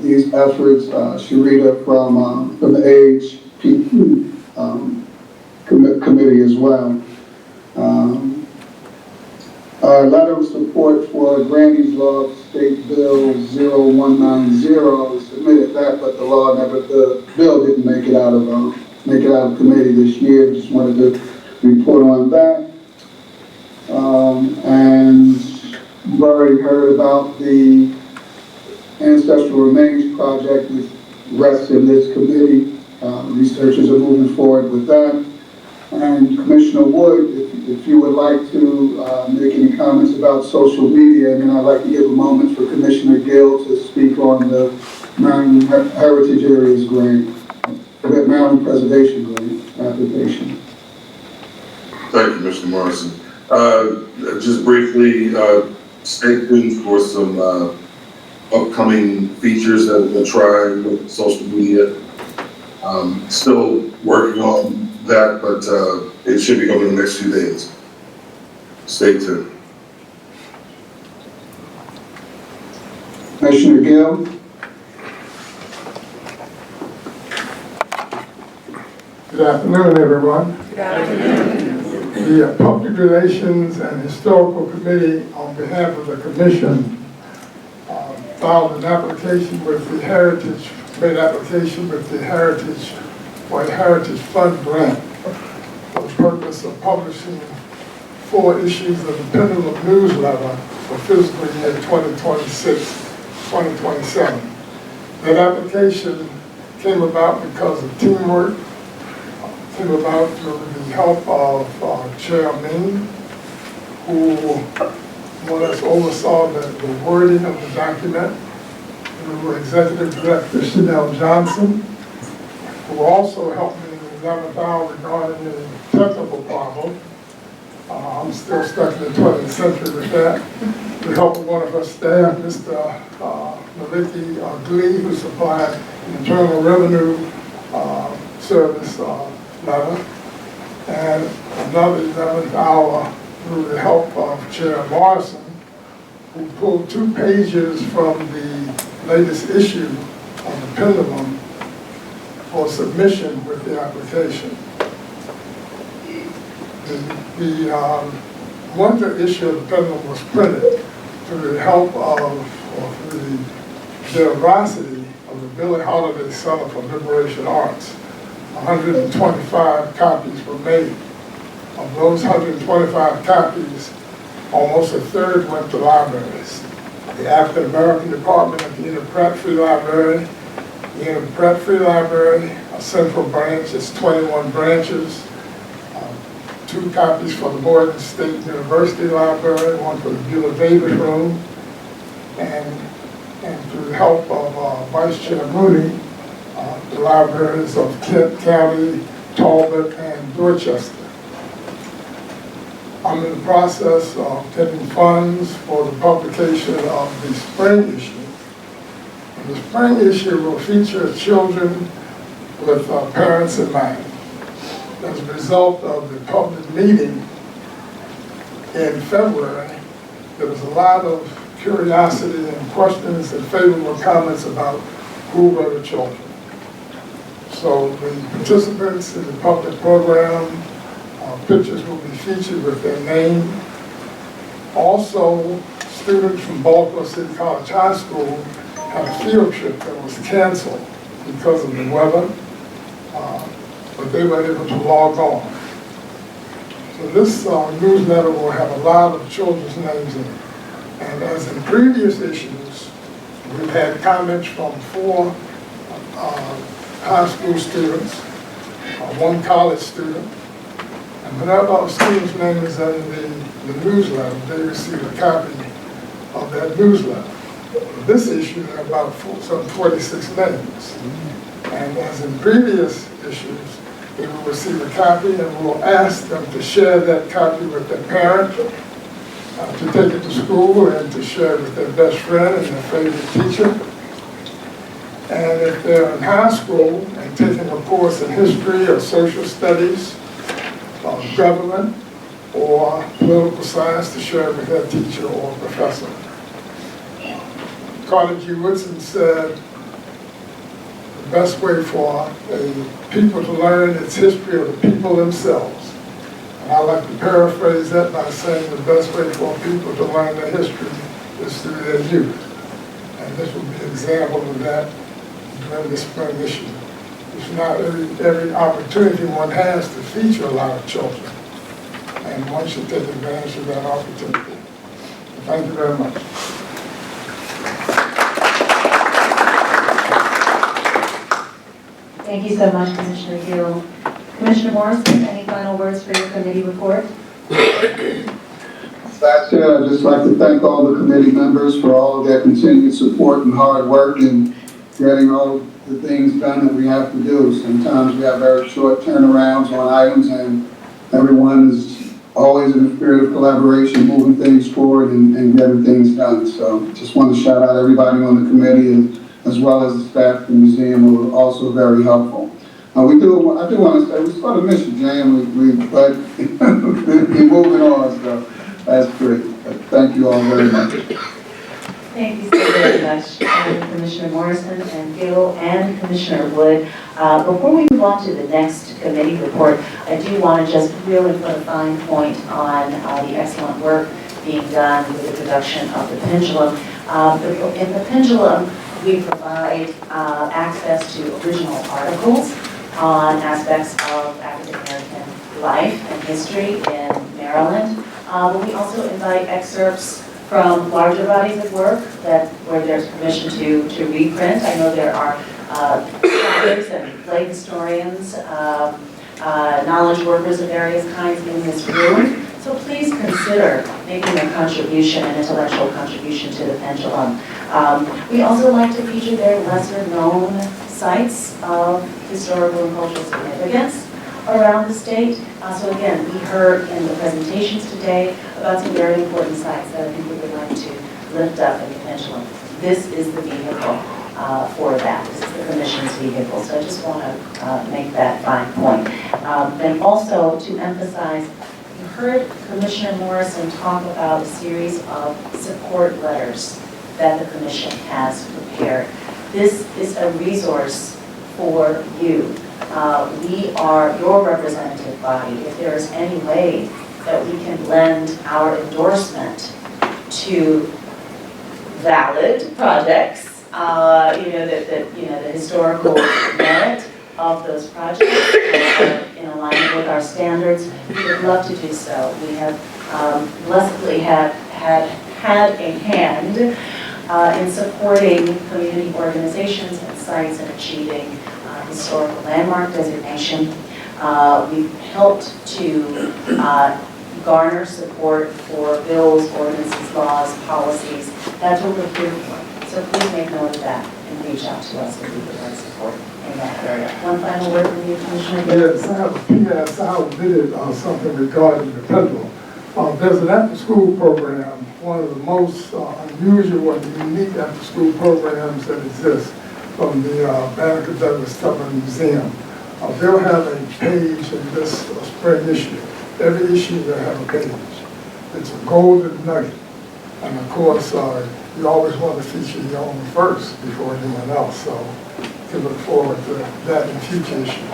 these efforts, Sharita from the AHPP committee as well. Our letter of support for Granny's Law State Bill 0190 submitted that, but the bill didn't make it out of committee this year. Just wanted to report on that. And you've already heard about the Ancestral Remains Project, which rests in this committee. Researchers are moving forward with that. And Commissioner Wood, if you would like to make any comments about social media, and then I'd like to give a moment for Commissioner Gill to speak on the Maryland Heritage Areas grant, the Maryland Preservation Grant application. Thank you, Mr. Morrison. Just briefly, stay tuned for some upcoming features that we're trying with social media. Still working on that, but it should be coming in the next few days. Stay tuned. Commissioner Gill. Good afternoon, everyone. Good afternoon. The Public Relations and Historical Committee, on behalf of the Commission, filed an application with the Heritage, made application with the Heritage for a Heritage Fund grant for the purpose of publishing 4 issues of the Pendulum newsletter for fiscal year 2026-2027. That application came about because of teamwork, came about through the help of Chair Mean, who more or less oversaw the wording of the document. through Executive Director Chanel Johnson, who also helped me in the 11th hour regarding the technical problem. I'm still stuck in the 20th century with that. With help of one of her staff, Mr. Maliki Glee, who supplied the Internal Revenue Service letter. And another 11th hour through the help of Chair Morrison, who pulled 2 pages from the latest issue of the Pendulum for submission with the application. The winter issue of the Pendulum was printed through the help of, or through the generosity of the Billie Holiday Center for Liberation Arts. 125 copies were made. Of those 125 copies, almost a third went to libraries. The African American Department at the Enid Pratt Free Library, the Enid Pratt Free Library, a central branch, it's 21 branches. 2 copies for the Morgan State University Library, 1 for the Beulah Davis Room, and through the help of Vice Chair Mooney, the libraries of Kent County, Talbot, and Dorchester. I'm in the process of getting funds for the publication of the spring issue. And the spring issue will feature children with parents in mind. As a result of the public meeting in February, there was a lot of curiosity and questions and favorable comments about who were the children. So the participants in the public program, pictures will be featured with their name. Also, students from Baltimore City College High School had a field trip that was canceled because of the weather. But they were able to log on. So this newsletter will have a lot of children's names in it. And as in previous issues, we've had comments from 4 high school students, 1 college student, and whenever a student's name is in the newsletter, they receive a copy of that newsletter. This issue, there are about some 46 names. And as in previous issues, they will receive a copy and we'll ask them to share that copy with their parent, to take it to school and to share it with their best friend and their favorite teacher. And if they're in high school and taking a course in history or social studies, government, or political science, to share it with their teacher or professor. Carter G. Woodson said, the best way for a people to learn its history of the people themselves. And I like to paraphrase that by saying the best way for people to learn their history is through their youth. And this will be an example of that during the spring issue. It's not every opportunity one has to feature a lot of children. And one should take advantage of that opportunity. Thank you very much. Thank you so much, Commissioner Gill. Commissioner Morrison, any final words for your committee report? That's it. I'd just like to thank all the committee members for all of their continued support and hard work in getting all the things done that we have to do. Sometimes we have very short turnarounds on items, and everyone is always in a spirit of collaboration, moving things forward and getting things done. So just want to shout out everybody on the committee, as well as the staff at the museum, who were also very helpful. I do want to say, we sort of miss you, Jan, but we're moving on, so that's great. But thank you all very much. Thank you so very much, Commissioner Morrison and Gill and Commissioner Wood. Before we move on to the next committee report, I do want to just really put a fine point on the excellent work being done with the production of the Pendulum. In the Pendulum, we provide access to original articles on aspects of African American life and history in Maryland. But we also invite excerpts from larger bodies of work where there's permission to reprint. I know there are scholars and lay historians, knowledge workers of various kinds in this room. So please consider making a contribution, an intellectual contribution to the Pendulum. We also like to feature their lesser-known sites of historical and cultural significance around the state. So again, we heard in the presentations today about some very important sites that I think we would like to lift up and mention. This is the vehicle for that. This is the Commission's vehicle. So I just want to make that fine point. Then also to emphasize, you heard Commissioner Morrison talk about a series of support letters that the Commission has prepared. This is a resource for you. We are your representative body. If there is any way that we can lend our endorsement to valid projects, the historical merit of those projects in alignment with our standards, we would love to do so. We have blessedly had a hand in supporting community organizations and sites in achieving historical landmark designation. We've helped to garner support for bills, ordinances, laws, policies. That's what we're here for. So please make note of that and reach out to us if we would like support in that area. One final word from you, Commissioner. Yes, I omitted something regarding the pendulum. There's an after-school program, one of the most unusual and unique after-school programs that exist from the Banneker-Douglass-Tubman Museum. They'll have a page in this spring issue. Every issue will have a page. It's a golden nugget. And of course, you always want to feature your own first before anyone else. So to look forward to that in future issues.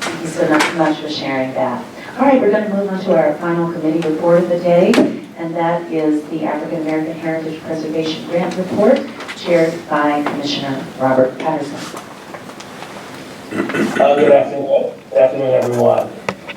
Thank you so much for sharing that. All right, we're going to move on to our final committee report of the day, and that is the African American Heritage Preservation Grant Report, chaired by Commissioner Robert Patterson. Good afternoon, everyone.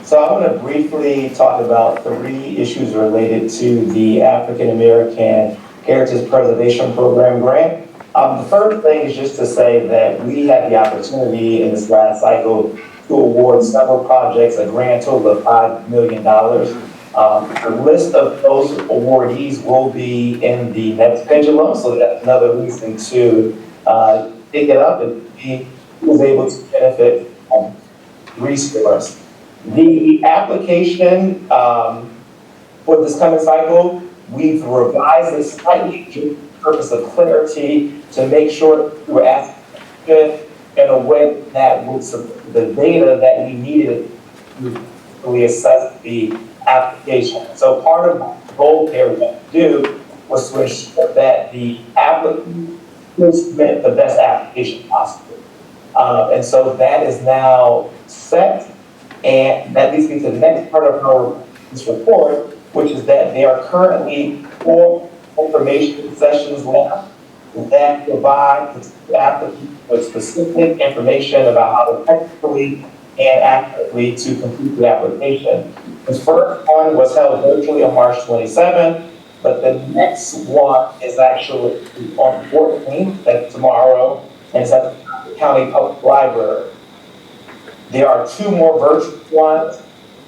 So I want to briefly talk about 3 issues related to the African American Heritage Preservation Program grant. The first thing is just to say that we had the opportunity in this last cycle to award several projects a grand total of $5 million. The list of those awardees will be in the next pendulum, so that's another reason to pick it up and be was able to benefit from resource. The application for this coming cycle, we've revised it slightly for the purpose of clarity to make sure we're asking in a way that would support the data that we needed to really assess the application. So part of the goal here, what we do was to ensure that the applicant will submit the best application possible. And so that is now set, and that leads me to the next part of this report, which is that there are currently 4 information sessions left that provide the applicant with specific information about how to technically and accurately to complete the application. The first one was held virtually on March 27th, but the next one is actually on the 14th, that's tomorrow, and it's at the County Public Library. There are 2 more virtual ones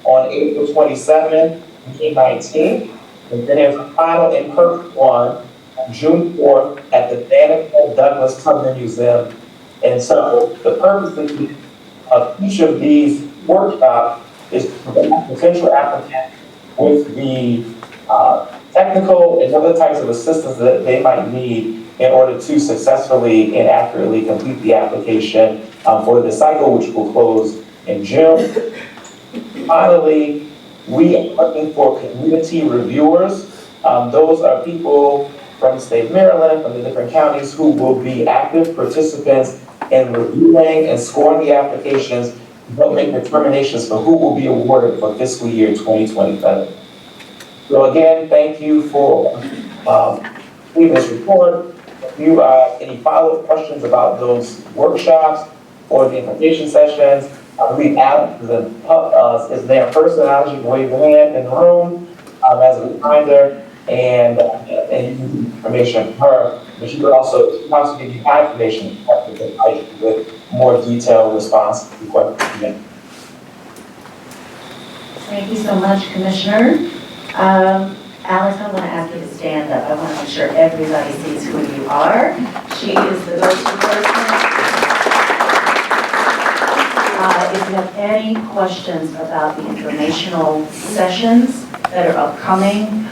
on April 27th and June 19th, and then there's a final in-person one on June 4th at the Banneker-Douglass-Tubman Museum. And so the purpose of each of these workshops is to provide potential applicants with the technical and other types of assistance that they might need in order to successfully and accurately complete the application for the cycle, which will close in June. Finally, we are looking for community reviewers. Those are people from the state of Maryland, from the different counties, who will be active participants in reviewing and scoring the applications, but make determinations for who will be awarded for fiscal year 2027. So again, thank you for reading this report. If you have any follow-up questions about those workshops or the information sessions, I believe Alex is there in person. Alex, you can wave your hand in the room as a reminder, and information from her. But she could also give you my information with more detailed response to questions. Thank you so much, Commissioner. Alex, I want to ask you to stand up. I want to make sure everybody sees who you are. She is the go-to person. If you have any questions about the informational sessions that are upcoming,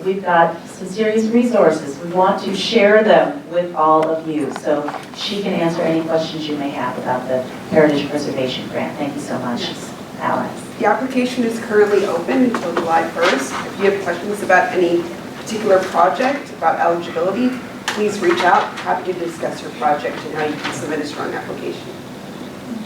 we've got some serious resources. We want to share them with all of you. So she can answer any questions you may have about the Heritage Preservation Grant. Thank you so much, Alex. The application is currently open until July 1st. If you have questions about any particular project, about eligibility, please reach out. Happy to discuss your project and how you can submit a strong application.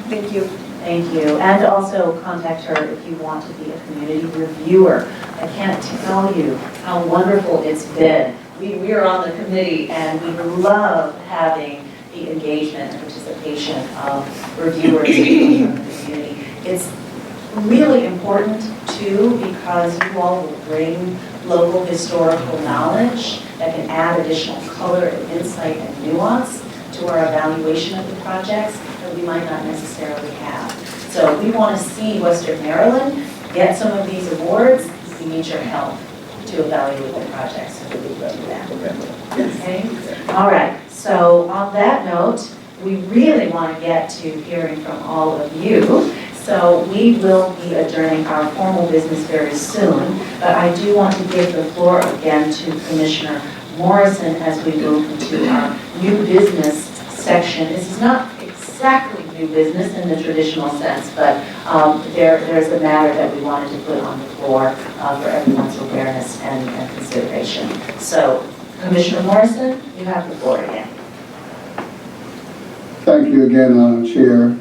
Thank you. Thank you. And also contact her if you want to be a community reviewer. I can't tell you how wonderful it's been. We are on the committee and we love having the engagement and participation of reviewers from the community. It's really important too because you all will bring local historical knowledge that can add additional color and insight and nuance to our evaluation of the projects that we might not necessarily have. So we want to see Western Maryland get some of these awards. We need your help to evaluate the projects so that we go do that. Okay? All right. So on that note, we really want to get to hearing from all of you. So we will be adjourning our formal business very soon, but I do want to give the floor again to Commissioner Morrison as we move into our new business section. This is not exactly new business in the traditional sense, but there's a matter that we wanted to put on the floor for everyone's awareness and consideration. So, Commissioner Morrison, you have the floor again. Thank you again, Chair.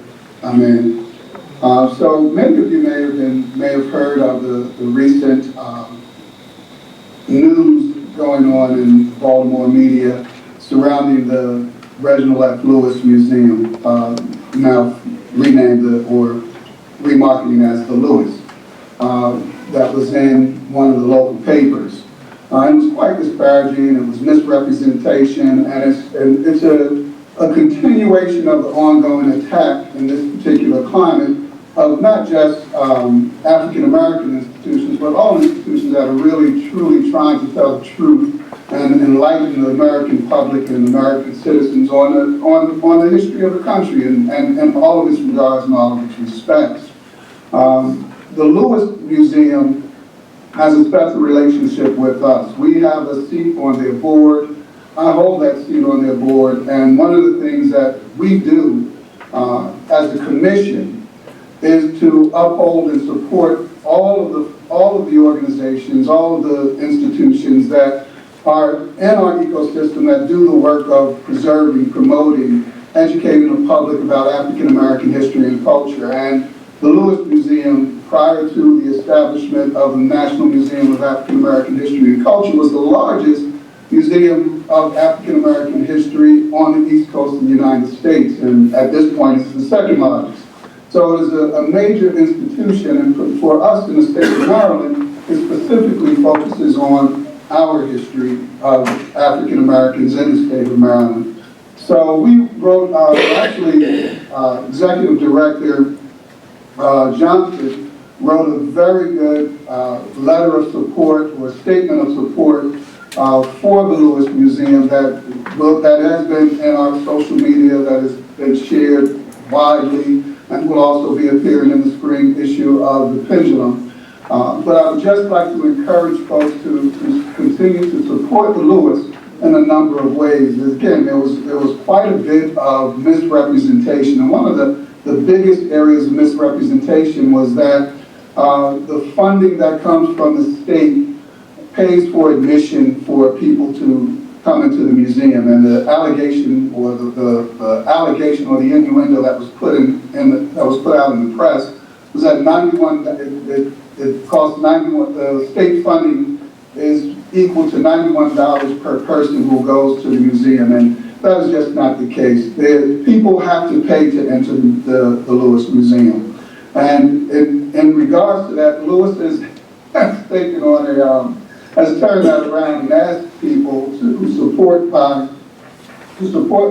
So many of you may have heard of the recent news going on in Baltimore media surrounding the Reginald F. Lewis Museum, now renamed or remarketing as the Lewis, that was in one of the local papers. It was quite disparaging, it was misrepresentation, and it's a continuation of the ongoing attack in this particular climate of not just African American institutions, but all institutions that are really, truly trying to tell the truth and enlighten the American public and American citizens on the history of the country and all of its regards and all of its respects. The Lewis Museum has a special relationship with us. We have a seat on their board. I hold that seat on their board, and one of the things that we do as a commission is to uphold and support all of the organizations, all of the institutions that are in our ecosystem that do the work of preserving, promoting, educating the public about African American history and culture. And the Lewis Museum, prior to the establishment of the National Museum of African American History and Culture, was the largest museum of African American history on the East Coast of the United States. And at this point, it's the second largest. So it is a major institution, and for us in the state of Maryland, it specifically focuses on our history of African Americans in the state of Maryland. So we wrote, Executive Director Johnson wrote a very good letter of support or statement of support for the Lewis Museum that has been in our social media, that has been shared widely, and will also be appearing in the spring issue of the Pendulum. But I would just like to encourage folks to continue to support the Lewis in a number of ways. Again, there was quite a bit of misrepresentation, and one of the biggest areas of misrepresentation was that the funding that comes from the state pays for admission for people to come into the museum, and the allegation or the allegation or the innuendo that was put that was put out in the press was that it cost the state funding is equal to $91 per person who goes to the museum, and that is just not the case. People have to pay to enter the Lewis Museum, and in regards to that, Lewis is taken on has turned that around and asked people to support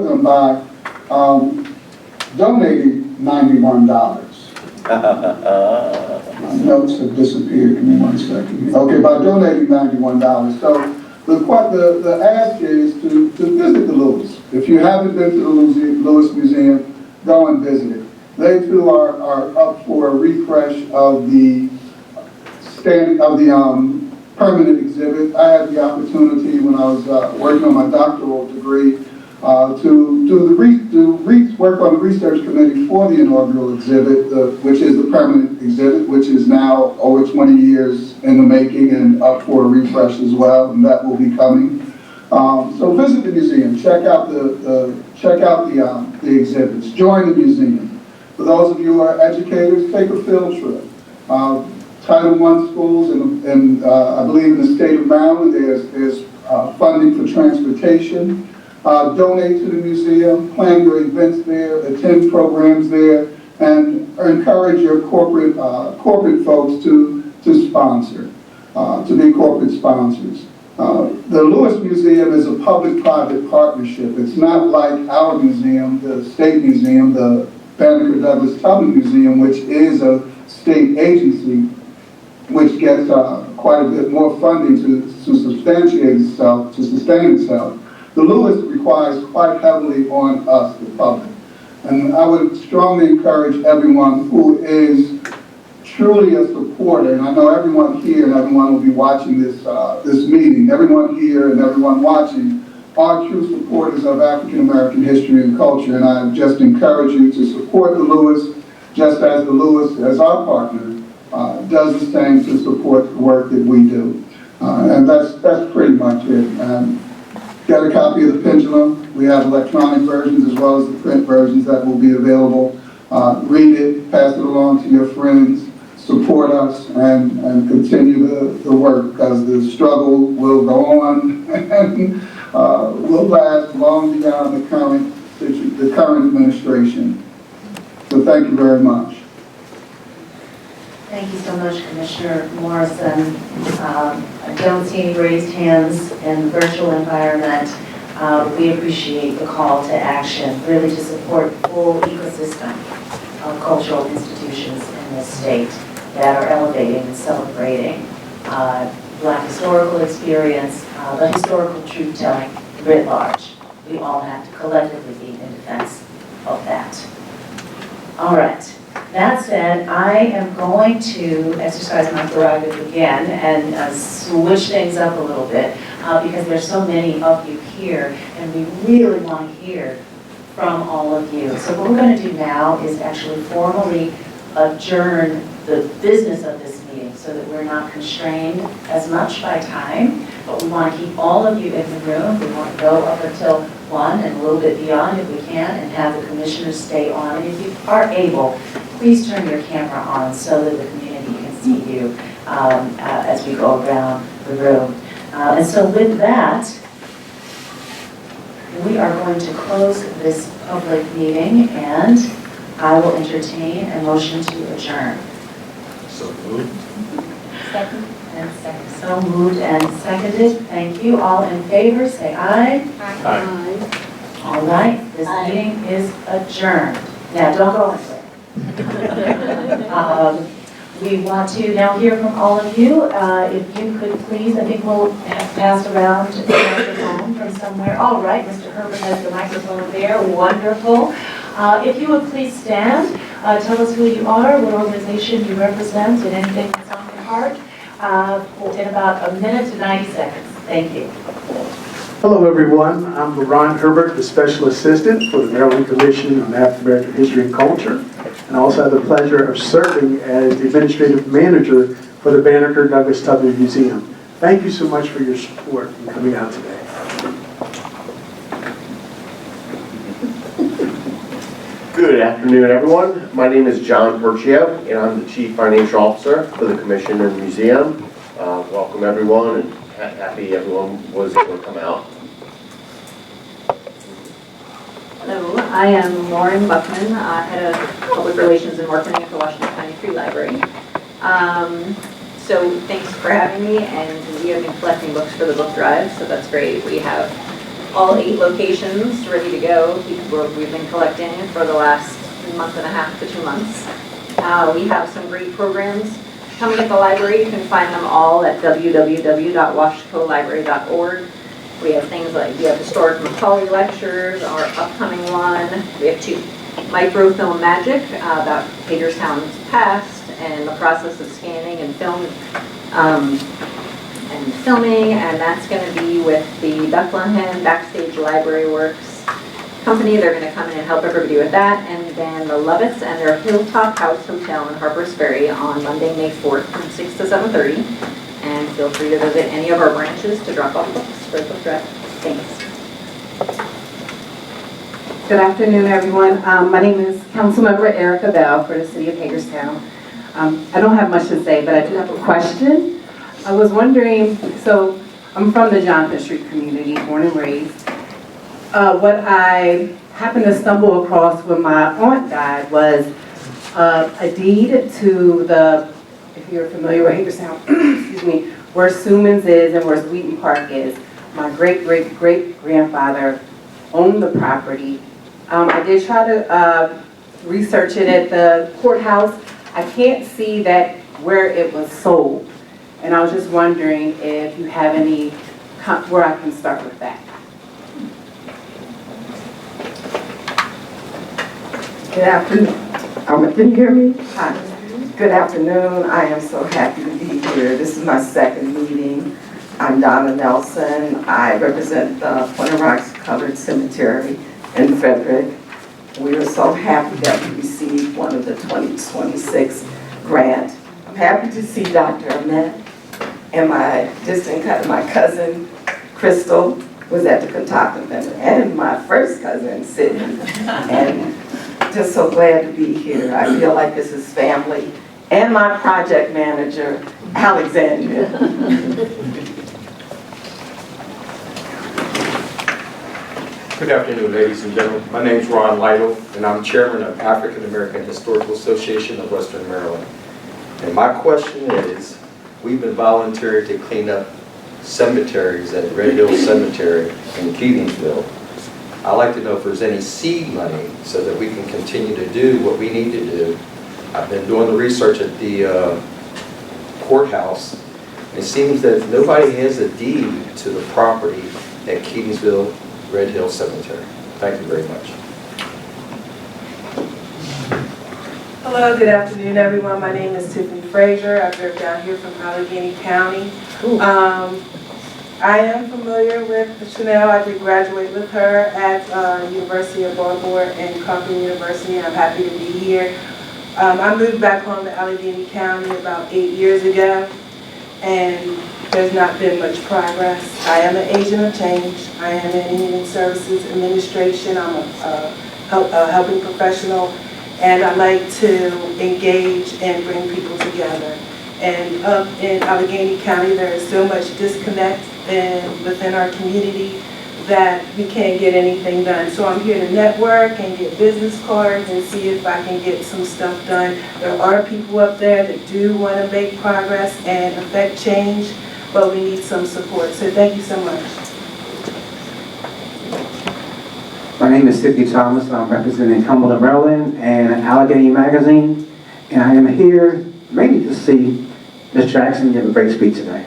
them by donating $91. My notes have disappeared, give me 1 second. Okay, by donating $91. So the ask is to visit the Lewis. If you haven't been to the Lewis Museum, go and visit it. They too are up for a refresh of the permanent exhibit. I had the opportunity when I was working on my doctoral degree to work on the research committee for the inaugural exhibit, which is the permanent exhibit, which is now over 20 years in the making and up for a refresh as well, and that will be coming. So visit the museum, check out the exhibits, join the museum. For those of you who are educators, take a field trip. Title I schools, and I believe in the state of Maryland, there's funding for transportation. Donate to the museum, plan your events there, attend programs there, and encourage your corporate folks to sponsor, to be corporate sponsors. The Lewis Museum is a public-private partnership. It's not like our museum, the State Museum, the Banneker-Douglass-Tubman Museum, which is a state agency, which gets quite a bit more funding to substantiate itself, to sustain itself. The Lewis requires quite heavily on us, the public. And I would strongly encourage everyone who is truly a supporter, and I know everyone here and everyone will be watching this meeting, everyone here and everyone watching are true supporters of African American history and culture, and I just encourage you to support the Lewis, just as the Lewis, as our partner, does the same to support the work that we do. And that's pretty much it. Get a copy of the Pendulum. We have electronic versions as well as the print versions that will be available. Read it, pass it along to your friends, support us, and continue the work, because the struggle will go on and will last long beyond the current administration. So thank you very much. Thank you so much, Commissioner Morrison. I don't see any raised hands in the virtual environment. We appreciate the call to action, really to support the full ecosystem of cultural institutions in this state that are elevating and celebrating Black historical experience, but historical truth-telling writ large. We all have to collectively be in defense of that. All right. That said, I am going to exercise my prerogative again and switch things up a little bit because there's so many of you here and we really want to hear from all of you. So what we're going to do now is actually formally adjourn the business of this meeting so that we're not constrained as much by time, but we want to keep all of you in the room. We want to go up until 1 and a little bit beyond if we can, and have the commissioners stay on. And if you are able, please turn your camera on so that the community can see you as we go around the room. And so with that, we are going to close this public meeting, and I will entertain a motion to adjourn. So moved. Second. And second. So moved and seconded. Thank you. All in favor, say aye. Aye. All right, this meeting is adjourned. Now, don't go anywhere. We want to now hear from all of you. If you could please, I think we'll have passed around the microphone from somewhere. All right, Mr. Herbert has the microphone there. Wonderful. If you would please stand, tell us who you are, what organization you represent, and anything that's on your heart in about a minute to 90 seconds. Thank you. Hello, everyone. I'm Ron Herbert, the Special Assistant for the Maryland Commission on African American History and Culture, and I also have the pleasure of serving as the Administrative Manager for the Banneker-Douglass-Tubman Museum. Thank you so much for your support in coming out today. Good afternoon, everyone. My name is John Percio, and I'm the Chief Financial Officer for the Commission and Museum. Welcome, everyone, and happy everyone was able to come out. Hello, I am Lauren Buckman, Head of Public Relations and Marketing at the Washington County Free Library. So thanks for having me, and we have been collecting books for the book drive, so that's great. We have all 8 locations ready to go. We've been collecting for the last month and a half to 2 months. We have some great programs coming at the library. You can find them all at www.washcolibrary.org. We have things like, we have historic Macaulay lectures, our upcoming one. We have 2 microfilm magic about Hagerstown's past and the process of scanning and filming, and that's going to be with the Bethlehem Backstage Library Works company. They're going to come in and help everybody with that. And then the Lovitz and their Hilltop House Hotel in Harper's Ferry on Monday, May 4th from 6 to 7:30. And feel free to visit any of our branches to drop off books for the book drive. Thanks. Good afternoon, everyone. My name is Councilmember Erica Bell for the City of Hagerstown. I don't have much to say, but I do have a question. I was wondering, so I'm from the Jonathan Street community, born and raised. What I happened to stumble across when my aunt died was a deed to the, if you're familiar with Hagerstown, excuse me, where Sumans is and where Wheaton Park is. My great-great-great-grandfather owned the property. I did try to research it at the courthouse. I can't see that where it was sold. And I was just wondering if you have any, where I can start with that. Good afternoon. Can you hear me? Hi. Good afternoon. I am so happy to be here. This is my second meeting. I'm Donna Nelson. I represent the Pointer Rocks Colored Cemetery in Frederick. We are so happy that we received one of the 2026 grant. I'm happy to see Dr. Ahmed and my distant cousin, my cousin Crystal was at the Kentucky event, and my first cousin Sydney. And just so glad to be here. I feel like this is family. And my project manager, Alexandria. Good afternoon, ladies and gentlemen. My name is Ron Lytle, and I'm chairman of African American Historical Association of Western Maryland. And my question is, we've been volunteering to clean up cemeteries at Red Hill Cemetery in Keatingville. I'd like to know if there's any seed money so that we can continue to do what we need to do. I've been doing the research at the courthouse. It seems that nobody has a deed to the property at Keatingville Red Hill Cemetery. Thank you very much. Hello, good afternoon, everyone. My name is Tiffany Frazier. I live down here from Allegheny County. I am familiar with Chanel. I did graduate with her at University of Baltimore and Coffee University. I'm happy to be here. I moved back home to Allegheny County about 8 years ago, and there's not been much progress. I am an agent of change. I am in Human Services Administration. I'm a helping professional, and I like to engage and bring people together. And up in Allegheny County, there is so much disconnect within our community that we can't get anything done. So I'm here to network and get business cards and see if I can get some stuff done. There are people up there that do want to make progress and affect change, but we need some support. So thank you so much. My name is Sidney Thomas, and I'm representing Cumberland, Maryland, and Allegheny Magazine. And I am here mainly to see Ms. Jackson give a great speech today.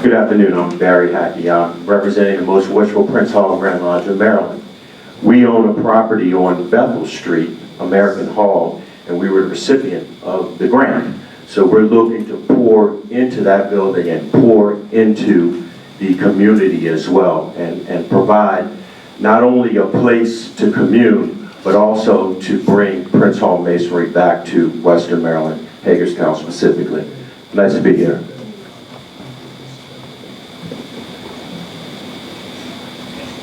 Good afternoon, I'm Barry Hackey. I'm representing the most wishful Prince Hall Grand Lodge of Maryland. We own a property on Bethel Street, American Hall, and we were the recipient of the grant. So we're looking to pour into that building and pour into the community as well, and provide not only a place to commune, but also to bring Prince Hall Masonry back to Western Maryland, Hagerstown specifically. Nice to be here.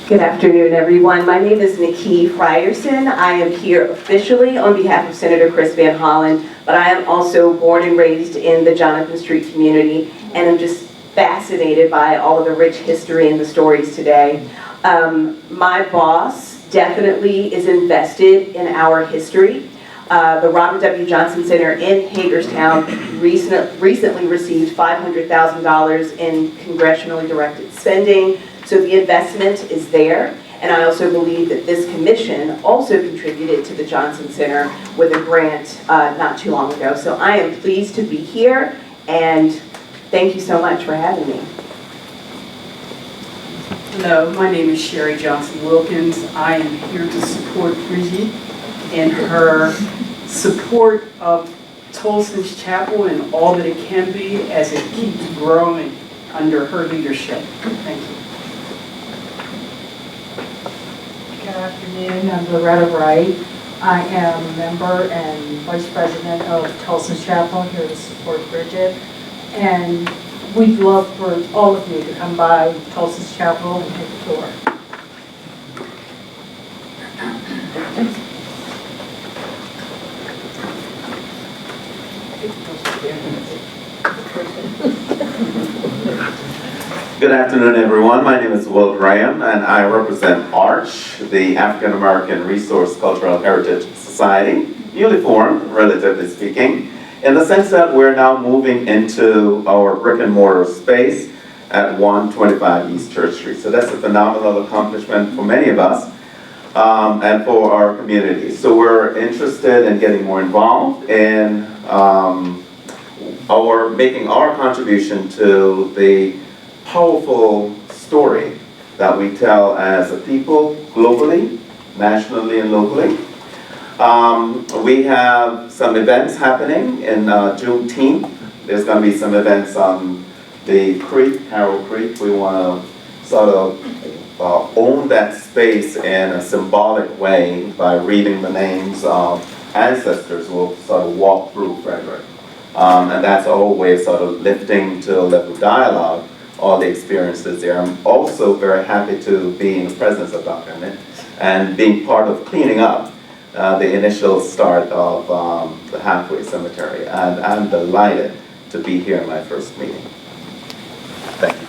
Good afternoon, everyone. My name is Nikki Frierson. I am here officially on behalf of Senator Chris Van Hollen, but I am also born and raised in the Jonathan Street community, and I'm just fascinated by all of the rich history and the stories today. My boss definitely is invested in our history. The Robert W. Johnson Center in Hagerstown recently received $500,000 in congressionally directed spending. So the investment is there, And I also believe that this commission also contributed to the Johnson Center with a grant not too long ago. So I am pleased to be here, and thank you so much for having me. Hello, my name is Sherry Johnson Wilkins. I am here to support Bridget in her support of Tolson's Chapel and all that it can be as it keeps growing under her leadership. Thank you. Good afternoon, I'm Loretta Wright. I am a member and vice president of Tolson's Chapel, here to support Bridget. And we'd love for all of you to come by Tolson's Chapel and take a tour. Good afternoon, everyone. My name is Will Graham, and I represent ARCH, the African American Resource Cultural Heritage Society, newly formed, relatively speaking, in the sense that we're now moving into our brick and mortar space at 125 East Church Street. So that's a phenomenal accomplishment for many of us and for our community. So we're interested in getting more involved in making our contribution to the powerful story that we tell as a people globally, nationally, and locally. We have some events happening in Juneteenth. There's going to be some events on the creek, Harrow Creek. We want to sort of own that space in a symbolic way by reading the names of ancestors who will sort of walk through Frederick. And that's a whole way of sort of lifting to a level of dialogue all the experiences there. I'm also very happy to be in the presence of Dr. Nick and being part of cleaning up the initial start of the Halfway Cemetery. And I'm delighted to be here in my first meeting. Thank you.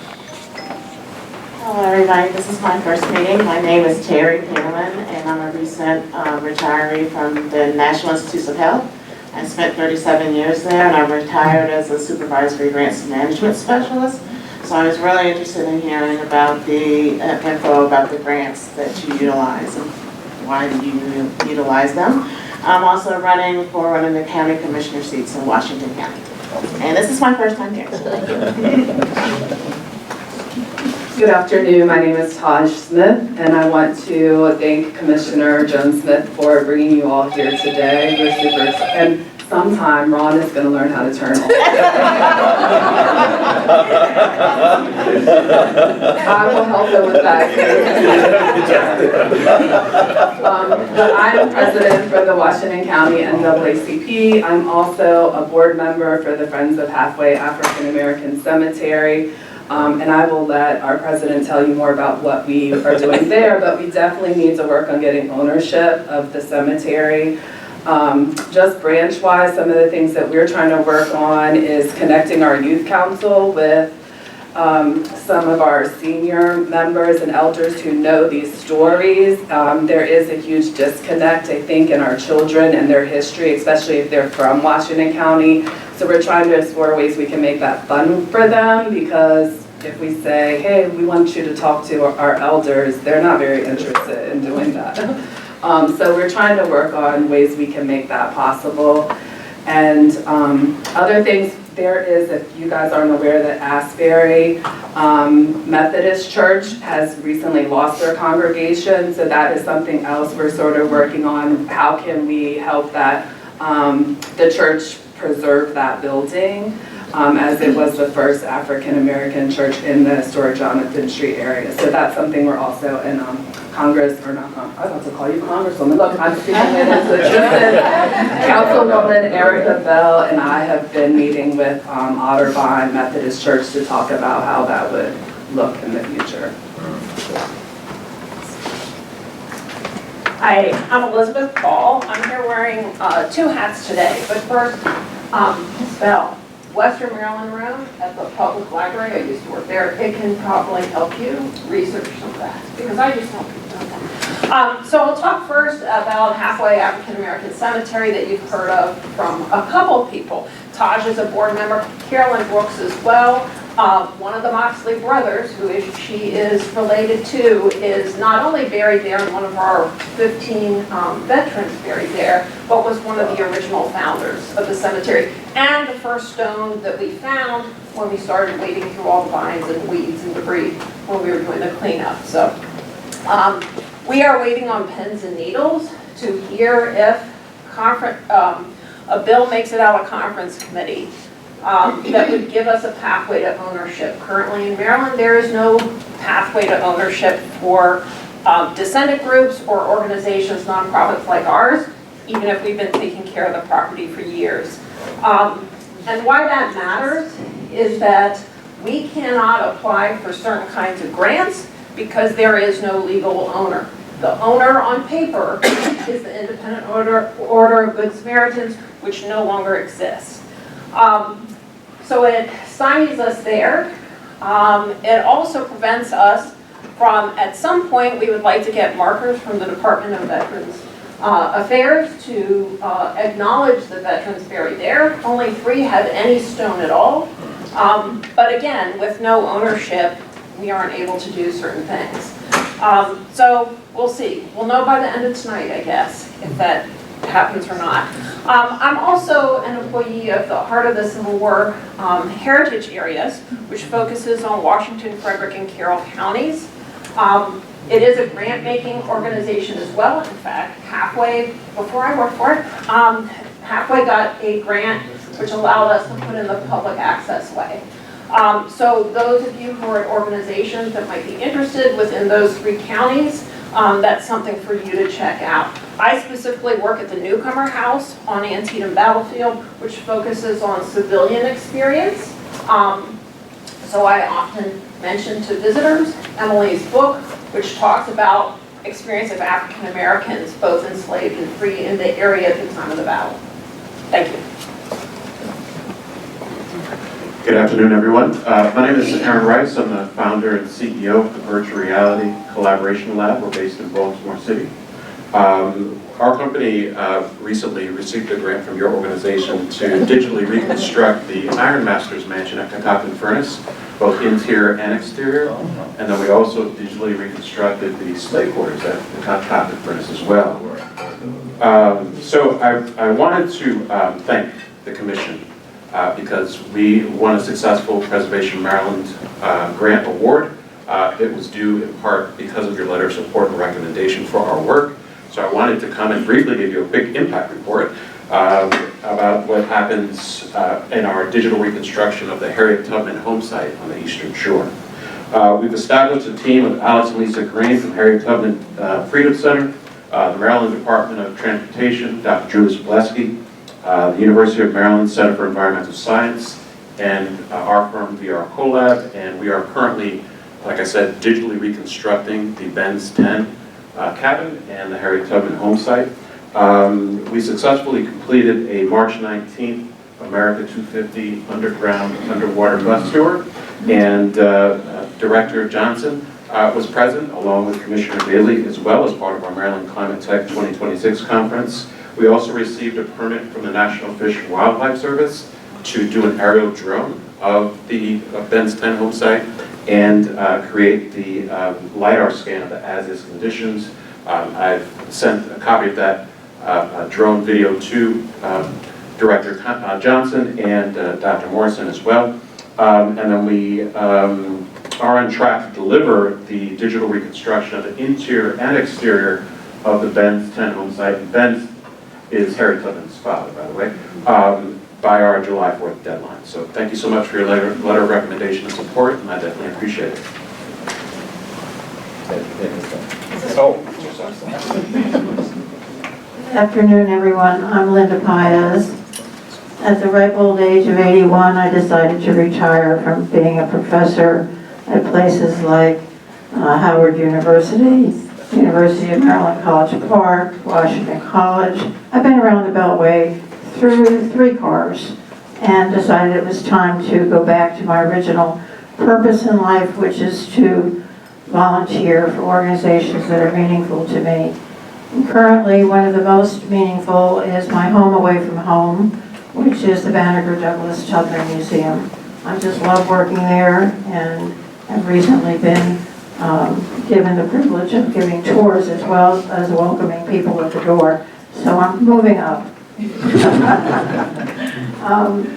Hello everybody, this is my first meeting. My name is Terry Panelin, and I'm a recent retiree from the National Institutes of Health. I spent 37 years there, and I retired as a supervisory grants management specialist. So I was really interested in hearing about the info about the grants that you utilize and why do you utilize them. I'm also running for one of the county commissioner seats in Washington County. And this is my first time here, so thank you. Good afternoon, my name is Taj Smith, and I want to thank Commissioner Joan Smith for bringing you all here today. We're super excited. And sometime Ron is going to learn how to turn on. I will help him with that. But I'm president for the Washington County NAACP. I'm also a board member for the Friends of Halfway African American Cemetery. And I will let our president tell you more about what we are doing there, but we definitely need to work on getting ownership of the cemetery. Just branch-wise, some of the things that we're trying to work on is connecting our youth council with some of our senior members and elders who know these stories. There is a huge disconnect, I think, in our children and their history, especially if they're from Washington County. So we're trying to explore ways we can make that fun for them, because if we say, hey, we want you to talk to our elders, they're not very interested in doing that. So we're trying to work on ways we can make that possible. And other things, there is, if you guys aren't aware, that Asbury Methodist Church has recently lost their congregation. So that is something else we're sort of working on. How can we help that the church preserve that building, as it was the first African American church in the historic Jonathan Street area. So that's something we're also in Congress, or not, I was about to call you Congresswoman. Look, I'm speaking with Councilwoman Erica Bell, and I have been meeting with Otterbein Methodist Church to talk about how that would look in the future. Hi, I'm Elizabeth Ball. I'm here wearing two hats today, but first, Ms. Bell, Western Maryland Room at the public library, I used to work there. It can probably help you research some of that, because I just don't know that. So I'll talk first about Halfway African American Cemetery that you've heard of from a couple of people. Taj is a board member, Carolyn Brooks as well. One of the Moxley brothers, she is related to, is not only buried there, and one of our 15 veterans buried there, but was one of the original founders of the cemetery. And the first stone that we found when we started wading through all the vines and weeds and debris when we were doing the cleanup. So we are waiting on pins and needles to hear if a bill makes it out of conference committee that would give us a pathway to ownership. Currently in Maryland, there is no pathway to ownership for descendant groups or organizations, nonprofits like ours, even if we've been taking care of the property for years. And why that matters is that we cannot apply for certain kinds of grants because there is no legal owner. The owner on paper is the Independent Order of Good Samaritans, which no longer exists. So it stymies us there. It also prevents us from, at some point, we would like to get markers from the Department of Veterans Affairs to acknowledge the veterans buried there. Only 3 have any stone at all. But again, with no ownership, we aren't able to do certain things. So we'll see. We'll know by the end of tonight, I guess, if that happens or not. I'm also an employee of the Heart of the Civil War Heritage Areas, which focuses on Washington, Frederick, and Carroll counties. It is a grant-making organization as well. In fact, Halfway, before I worked for it, Halfway got a grant which allowed us to put in the public access way. So those of you who are at organizations that might be interested within those 3 counties, that's something for you to check out. I specifically work at the Newcomer House on Antietam Battlefield, which focuses on civilian experience. So I often mention to visitors Emily's book, which talks about experience of African Americans, both enslaved and free, in the area at the time of the battle. Thank you. Good afternoon, everyone. My name is Aaron Rice. I'm the founder and CEO of the Virtual Reality Collaboration Lab. We're based in Baltimore City. Our company recently received a grant from your organization to digitally reconstruct the Iron Master's mansion at Catoctin Furnace, both interior and exterior. And then we also digitally reconstructed the slave quarters at the Catoctin Furnace as well. So I wanted to thank the commission because we won a successful Preservation Maryland grant award. It was due in part because of your letter of support and recommendation for our work. So I wanted to come and briefly give you a quick impact report about what happens in our digital reconstruction of the Harriet Tubman home site on the Eastern Shore. We've established a team of Alex and Lisa Green from Harriet Tubman Freedom Center, the Maryland Department of Transportation, Dr. Julius Bolesky, the University of Maryland Center for Environmental Science, and our firm, VR Collab, and we are currently, like I said, digitally reconstructing the Benz 10 cabin and the Harriet Tubman home site. We successfully completed a March 19th America 250 underwater bus tour, and Director Johnson was present along with Commissioner Bailey, as well as part of our Maryland Climate Tech 2026 conference. We also received a permit from the National Fish and Wildlife Service to do an aerial drone of the Benz 10 home site and create the LiDAR scan of the as-is conditions. I've sent a copy of that drone video to Director Johnson and Dr. Morrison as well. And then we are on track to deliver the digital reconstruction of the interior and exterior of the Benz 10 home site. And Benz is Harriet Tubman's father, by the way, by our July 4th deadline. So thank you so much for your letter of recommendation and support, and I definitely appreciate it. Good afternoon, everyone. I'm Linda Paez. At the ripe old age of 81, I decided to retire from being a professor at places like Howard University, University of Maryland College Park, Washington College. I've been around the Beltway through 3 cars and decided it was time to go back to my original purpose in life, which is to volunteer for organizations that are meaningful to me. And currently, one of the most meaningful is my home away from home, which is the Banneker-Douglass-Tubman Museum. I just love working there and have recently been given the privilege of giving tours as well as welcoming people at the door. So I'm moving up.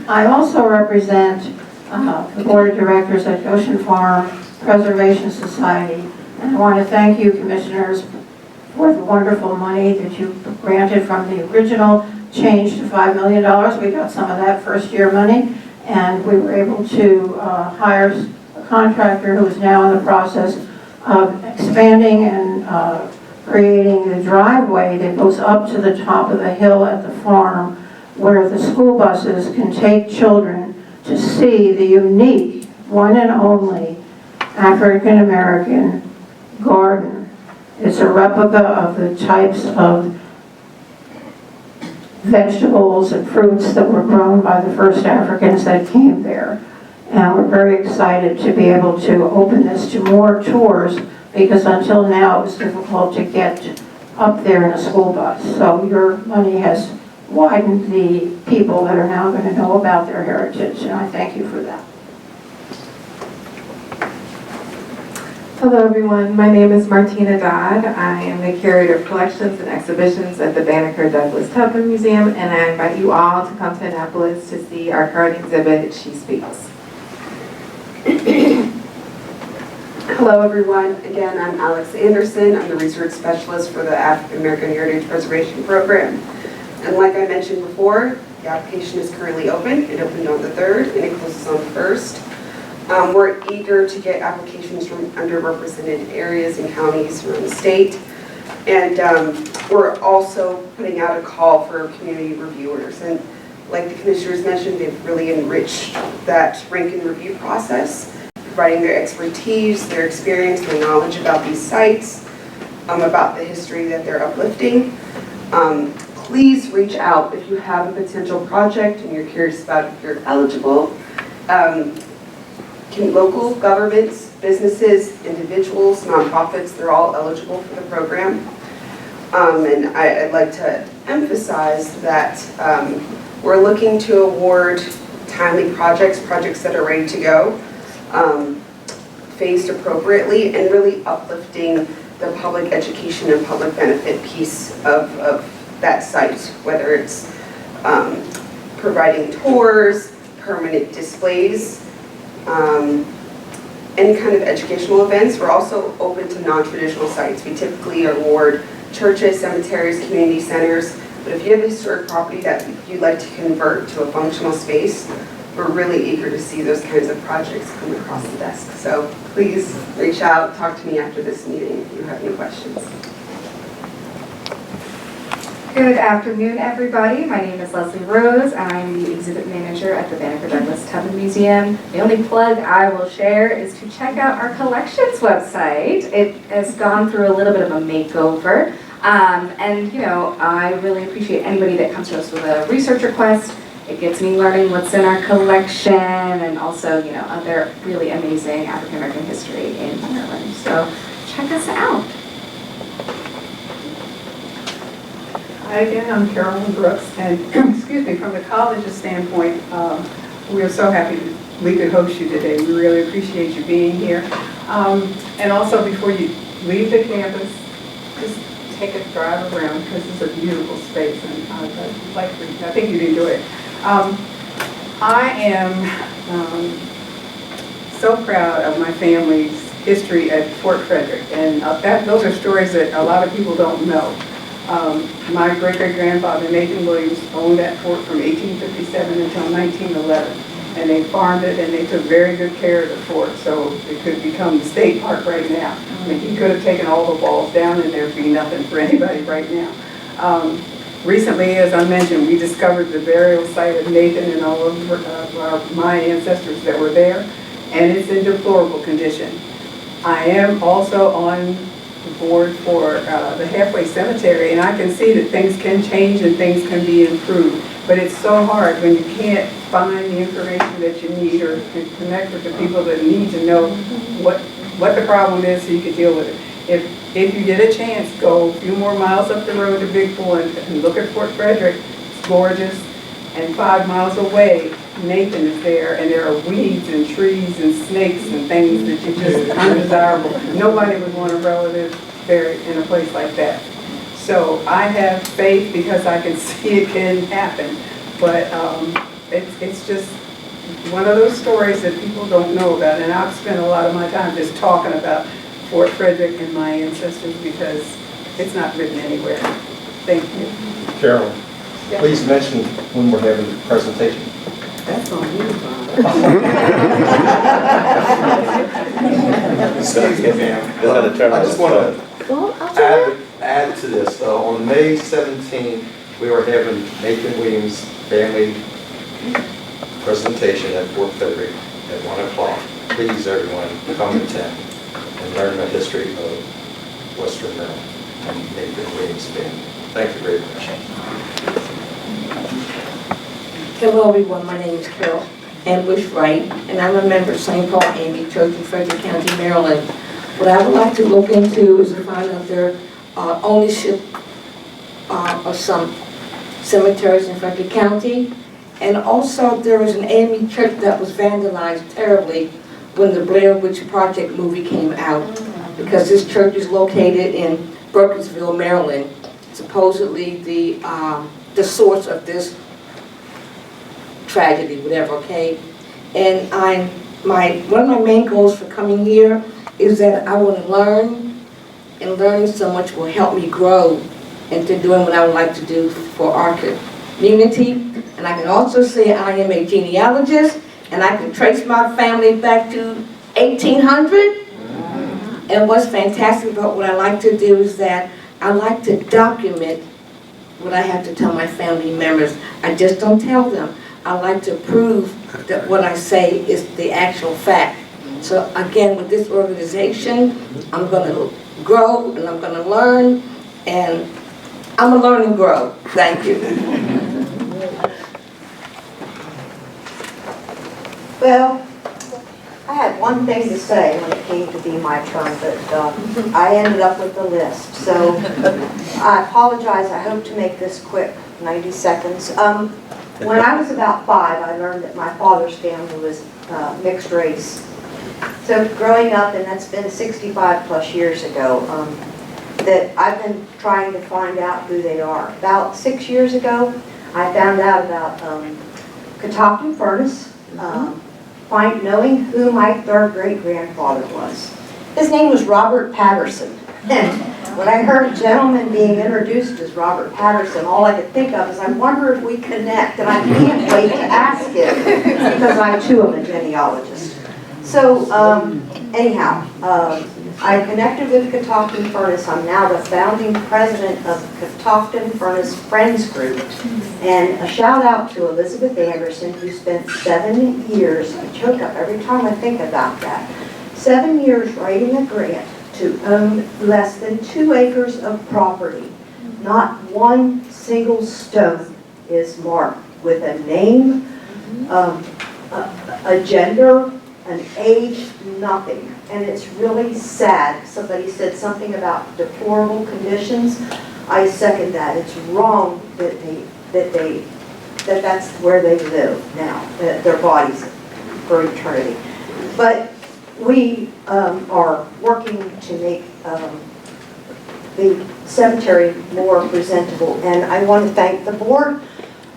I also represent the Board of Directors at Ocean Farm Preservation Society. And I want to thank you, Commissioners, for the wonderful money that you granted from the original change to $5 million. We got some of that first year money, and we were able to hire a contractor who is now in the process of expanding and creating the driveway that goes up to the top of the hill at the farm, where the school buses can take children to see the unique, one and only African American garden. It's a replica of the types of vegetables and fruits that were grown by the first Africans that came there. And we're very excited to be able to open this to more tours, because until now it was difficult to get up there in a school bus. So your money has widened the people that are now going to know about their heritage, and I thank you for that. Hello everyone, my name is Martina Dodd. I am the Curator of Collections and Exhibitions at the Banneker-Douglass-Tubman Museum, and I invite you all to come to Annapolis to see our current exhibit, She Speaks. Hello everyone, again I'm Alex Anderson. I'm the Research Specialist for the African American Heritage Preservation Program. And like I mentioned before, the application is currently open. It opened on the 3rd and it closes on the 1st. We're eager to get applications from underrepresented areas and counties around the state. And we're also putting out a call for community reviewers. And like the commissioners mentioned, they've really enriched that rank and review process, providing their expertise, their experience, their knowledge about these sites, about the history that they're uplifting. Please reach out if you have a potential project and you're curious about if you're eligible. Local governments, businesses, individuals, nonprofits, they're all eligible for the program. And I'd like to emphasize that we're looking to award timely projects that are ready to go, phased appropriately, and really uplifting the public education and public benefit piece of that site, whether it's providing tours, permanent displays, any kind of educational events. We're also open to non-traditional sites. We typically award churches, cemeteries, community centers, but if you have a historic property that you'd like to convert to a functional space, we're really eager to see those kinds of projects come across the desk. So please reach out, talk to me after this meeting if you have any questions. Good afternoon, everybody. My name is Leslie Rose, and I'm the exhibit manager at the Banneker-Douglass-Tubman Museum. The only plug I will share is to check out our collections website. It has gone through a little bit of a makeover, and you know, I really appreciate anybody that comes to us with a research request. It gets me learning what's in our collection, and also, you know, other really amazing African American history in Maryland. So check us out. Hi again, I'm Carolyn Brooks, and excuse me, from the college's standpoint, we are so happy we could host you today. We really appreciate you being here. And also, before you leave the campus, just take a drive around, because it's a beautiful space, and I think you'd enjoy it. I am so proud of my family's history at Fort Frederick, and those are stories that a lot of people don't know. My great-great-grandfather, Nathan Williams, owned that fort from 1857 until 1911. And they farmed it, and they took very good care of the fort, so it could become the state park right now. I mean, he could have taken all the walls down, and there'd be nothing for anybody right now. Recently, as I mentioned, we discovered the burial site of Nathan and all of my ancestors that were there, and it's in deplorable condition. I am also on board for the Halfway Cemetery, and I can see that things can change and things can be improved, but it's so hard when you can't find the information that you need or connect with the people that need to know what the problem is so you can deal with it. If you get a chance, go a few more miles up the road to Big Bull and look at Fort Frederick. It's gorgeous. And 5 miles away Nathan is there and there are weeds and trees and snakes and things that you just undesirable. Nobody would want a relative buried in a place like that. So I have faith because I can see it can happen. But it's just one of those stories that people don't know about. And I've spent a lot of my time just talking about Fort Frederick and my ancestors because it's not written anywhere. Thank you. Carolyn, please mention when we're having the presentation. That's on you, Bob. Excuse me, ma'am. I just want to add to this. On May 17th, we were having Nathan Williams' family presentation at Fort Frederick at 1 o'clock. Please, everyone, come attend and learn the history of Western Maryland and Nathan Williams' family. Thank you very much. Hello everyone, my name is Carol Ambush Wright, and I'm a member of St. Paul AME Church in Frederick County, Maryland. What I would like to look into is to find out their ownership of some cemeteries in Frederick County. And also there was an AME church that was vandalized terribly when the Blair Witch Project movie came out, because this church is located in Burkittsville, Maryland. Supposedly the source of this tragedy, whatever, okay? And one of my main goals for coming here is that I want to learn, and learning so much will help me grow into doing what I would like to do for our community. And I can also say I am a genealogist, and I can trace my family back to 1800. And what's fantastic about what I like to do is that I like to document what I have to tell my family members. I just don't tell them. I like to prove that what I say is the actual fact. So again, with this organization, I'm going to grow and I'm going to learn, and I'm going to learn and grow. Thank you. Well, I had one thing to say when it came to be my turn, but I ended up with the list. So I apologize. I hope to make this quick, 90 seconds. When I was about 5, I learned that my father's family was mixed race. So growing up, and that's been 65 plus years ago, that I've been trying to find out who they are. About 6 years ago, I found out about Catoctin Furnace, knowing who my third great-grandfather was. His name was Robert Patterson. And when I heard a gentleman being introduced as Robert Patterson, all I could think of is, I wonder if we connect, and I can't wait to ask him, because I too am a genealogist. So anyhow, I connected with Catoctin Furnace. I'm now the founding president of Catoctin Furnace Friends Group. And a shout out to Elizabeth Anderson, who spent 7 years, I choke up every time I think about that, 7 years writing a grant to own less than 2 acres of property. Not one single stone is marked with a name, a gender, an age, nothing. And it's really sad. Somebody said something about deplorable conditions. I second that. It's wrong that that's where they live now, their bodies for eternity. But we are working to make the cemetery more presentable. And I want to thank the board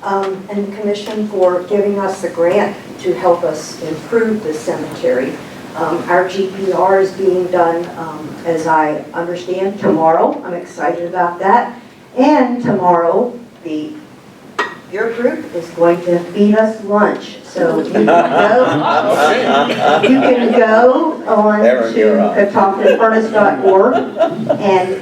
and the commission for giving us the grant to help us improve the cemetery. Our GPR is being done, as I understand, tomorrow. I'm excited about that. And tomorrow, your group is going to feed us lunch. So you can go on to catoctinfurnace.org and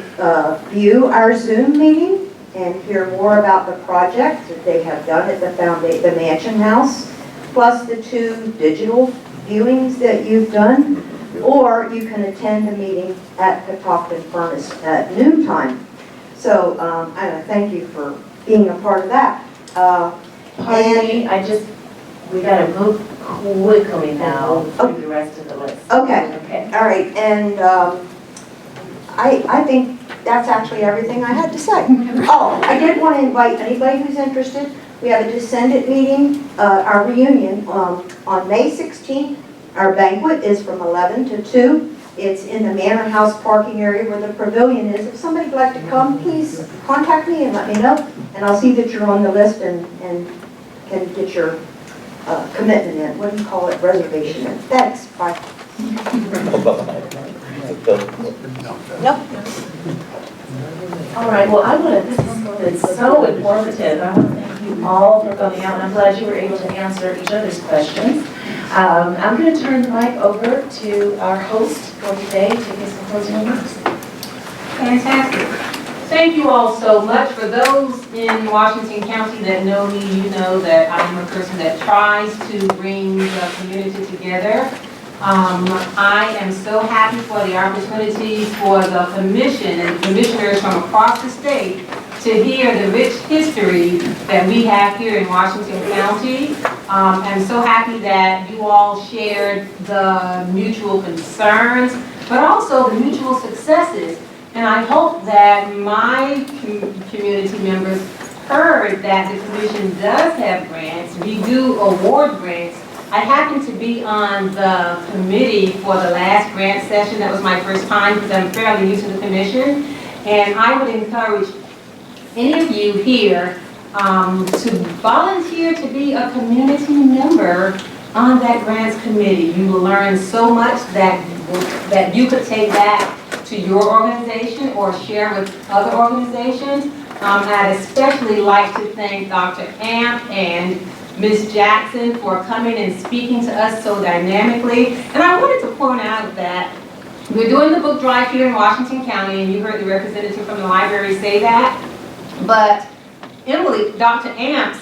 view our Zoom meeting and hear more about the project that they have done at the Mansion House, plus the 2 digital viewings that you've done, or you can attend a meeting at Catoctin Furnace at noontime. So I thank you for being a part of that. We gotta move quickly now through the rest of the list. Okay. All right, and I think that's actually everything I had to say. Oh, I did want to invite anybody who's interested. We have a descendant meeting, our reunion, on May 16th. Our banquet is from 11 to 2. It's in the Manor House parking area where the pavilion is. If somebody'd like to come, please contact me and let me know. And I'll see that you're on the list and can get your commitment in. What do you call it? Reservation in. Thanks. Bye. Nope. All right, well, this has been so informative. I want to thank you all for coming out, and I'm glad you were able to answer each other's questions. I'm going to turn the mic over to our host for today to give some closing remarks. Fantastic. Thank you all so much. For those in Washington County that know me, you know that I'm a person that tries to bring the community together. I am so happy for the opportunity for the commission and commissioners from across the state to hear the rich history that we have here in Washington County. I'm so happy that you all shared the mutual concerns, but also the mutual successes. And I hope that my community members heard that the commission does have grants. We do award grants. I happen to be on the committee for the last grant session. That was my first time because I'm fairly new to the commission. And I would encourage any of you here to volunteer to be a community member on that grants committee. You will learn so much that you could take back to your organization or share with other organizations. I'd especially like to thank Dr. Amp and Ms. Jackson for coming and speaking to us so dynamically. And I wanted to point out that we're doing the book drive here in Washington County, and you heard the representative from the library say that. But Emily, Dr. Amp's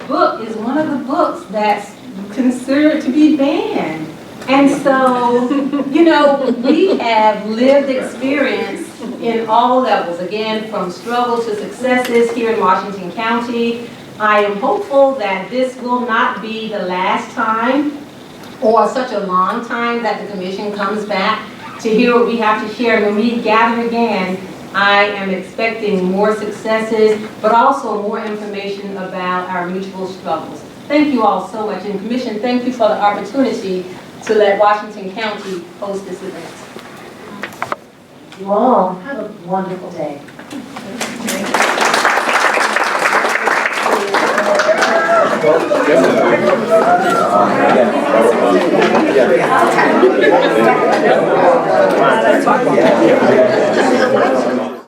book is one of the books that's considered to be banned. And so, you know, we have lived experience in all levels, again, from struggle to successes here in Washington County. I am hopeful that this will not be the last time or such a long time that the commission comes back to hear what we have to share. When we gather again, I am expecting more successes, but also more information about our mutual struggles. Thank you all so much. And Commission, thank you for the opportunity to let Washington County host this event. You all have a wonderful day. Yeah.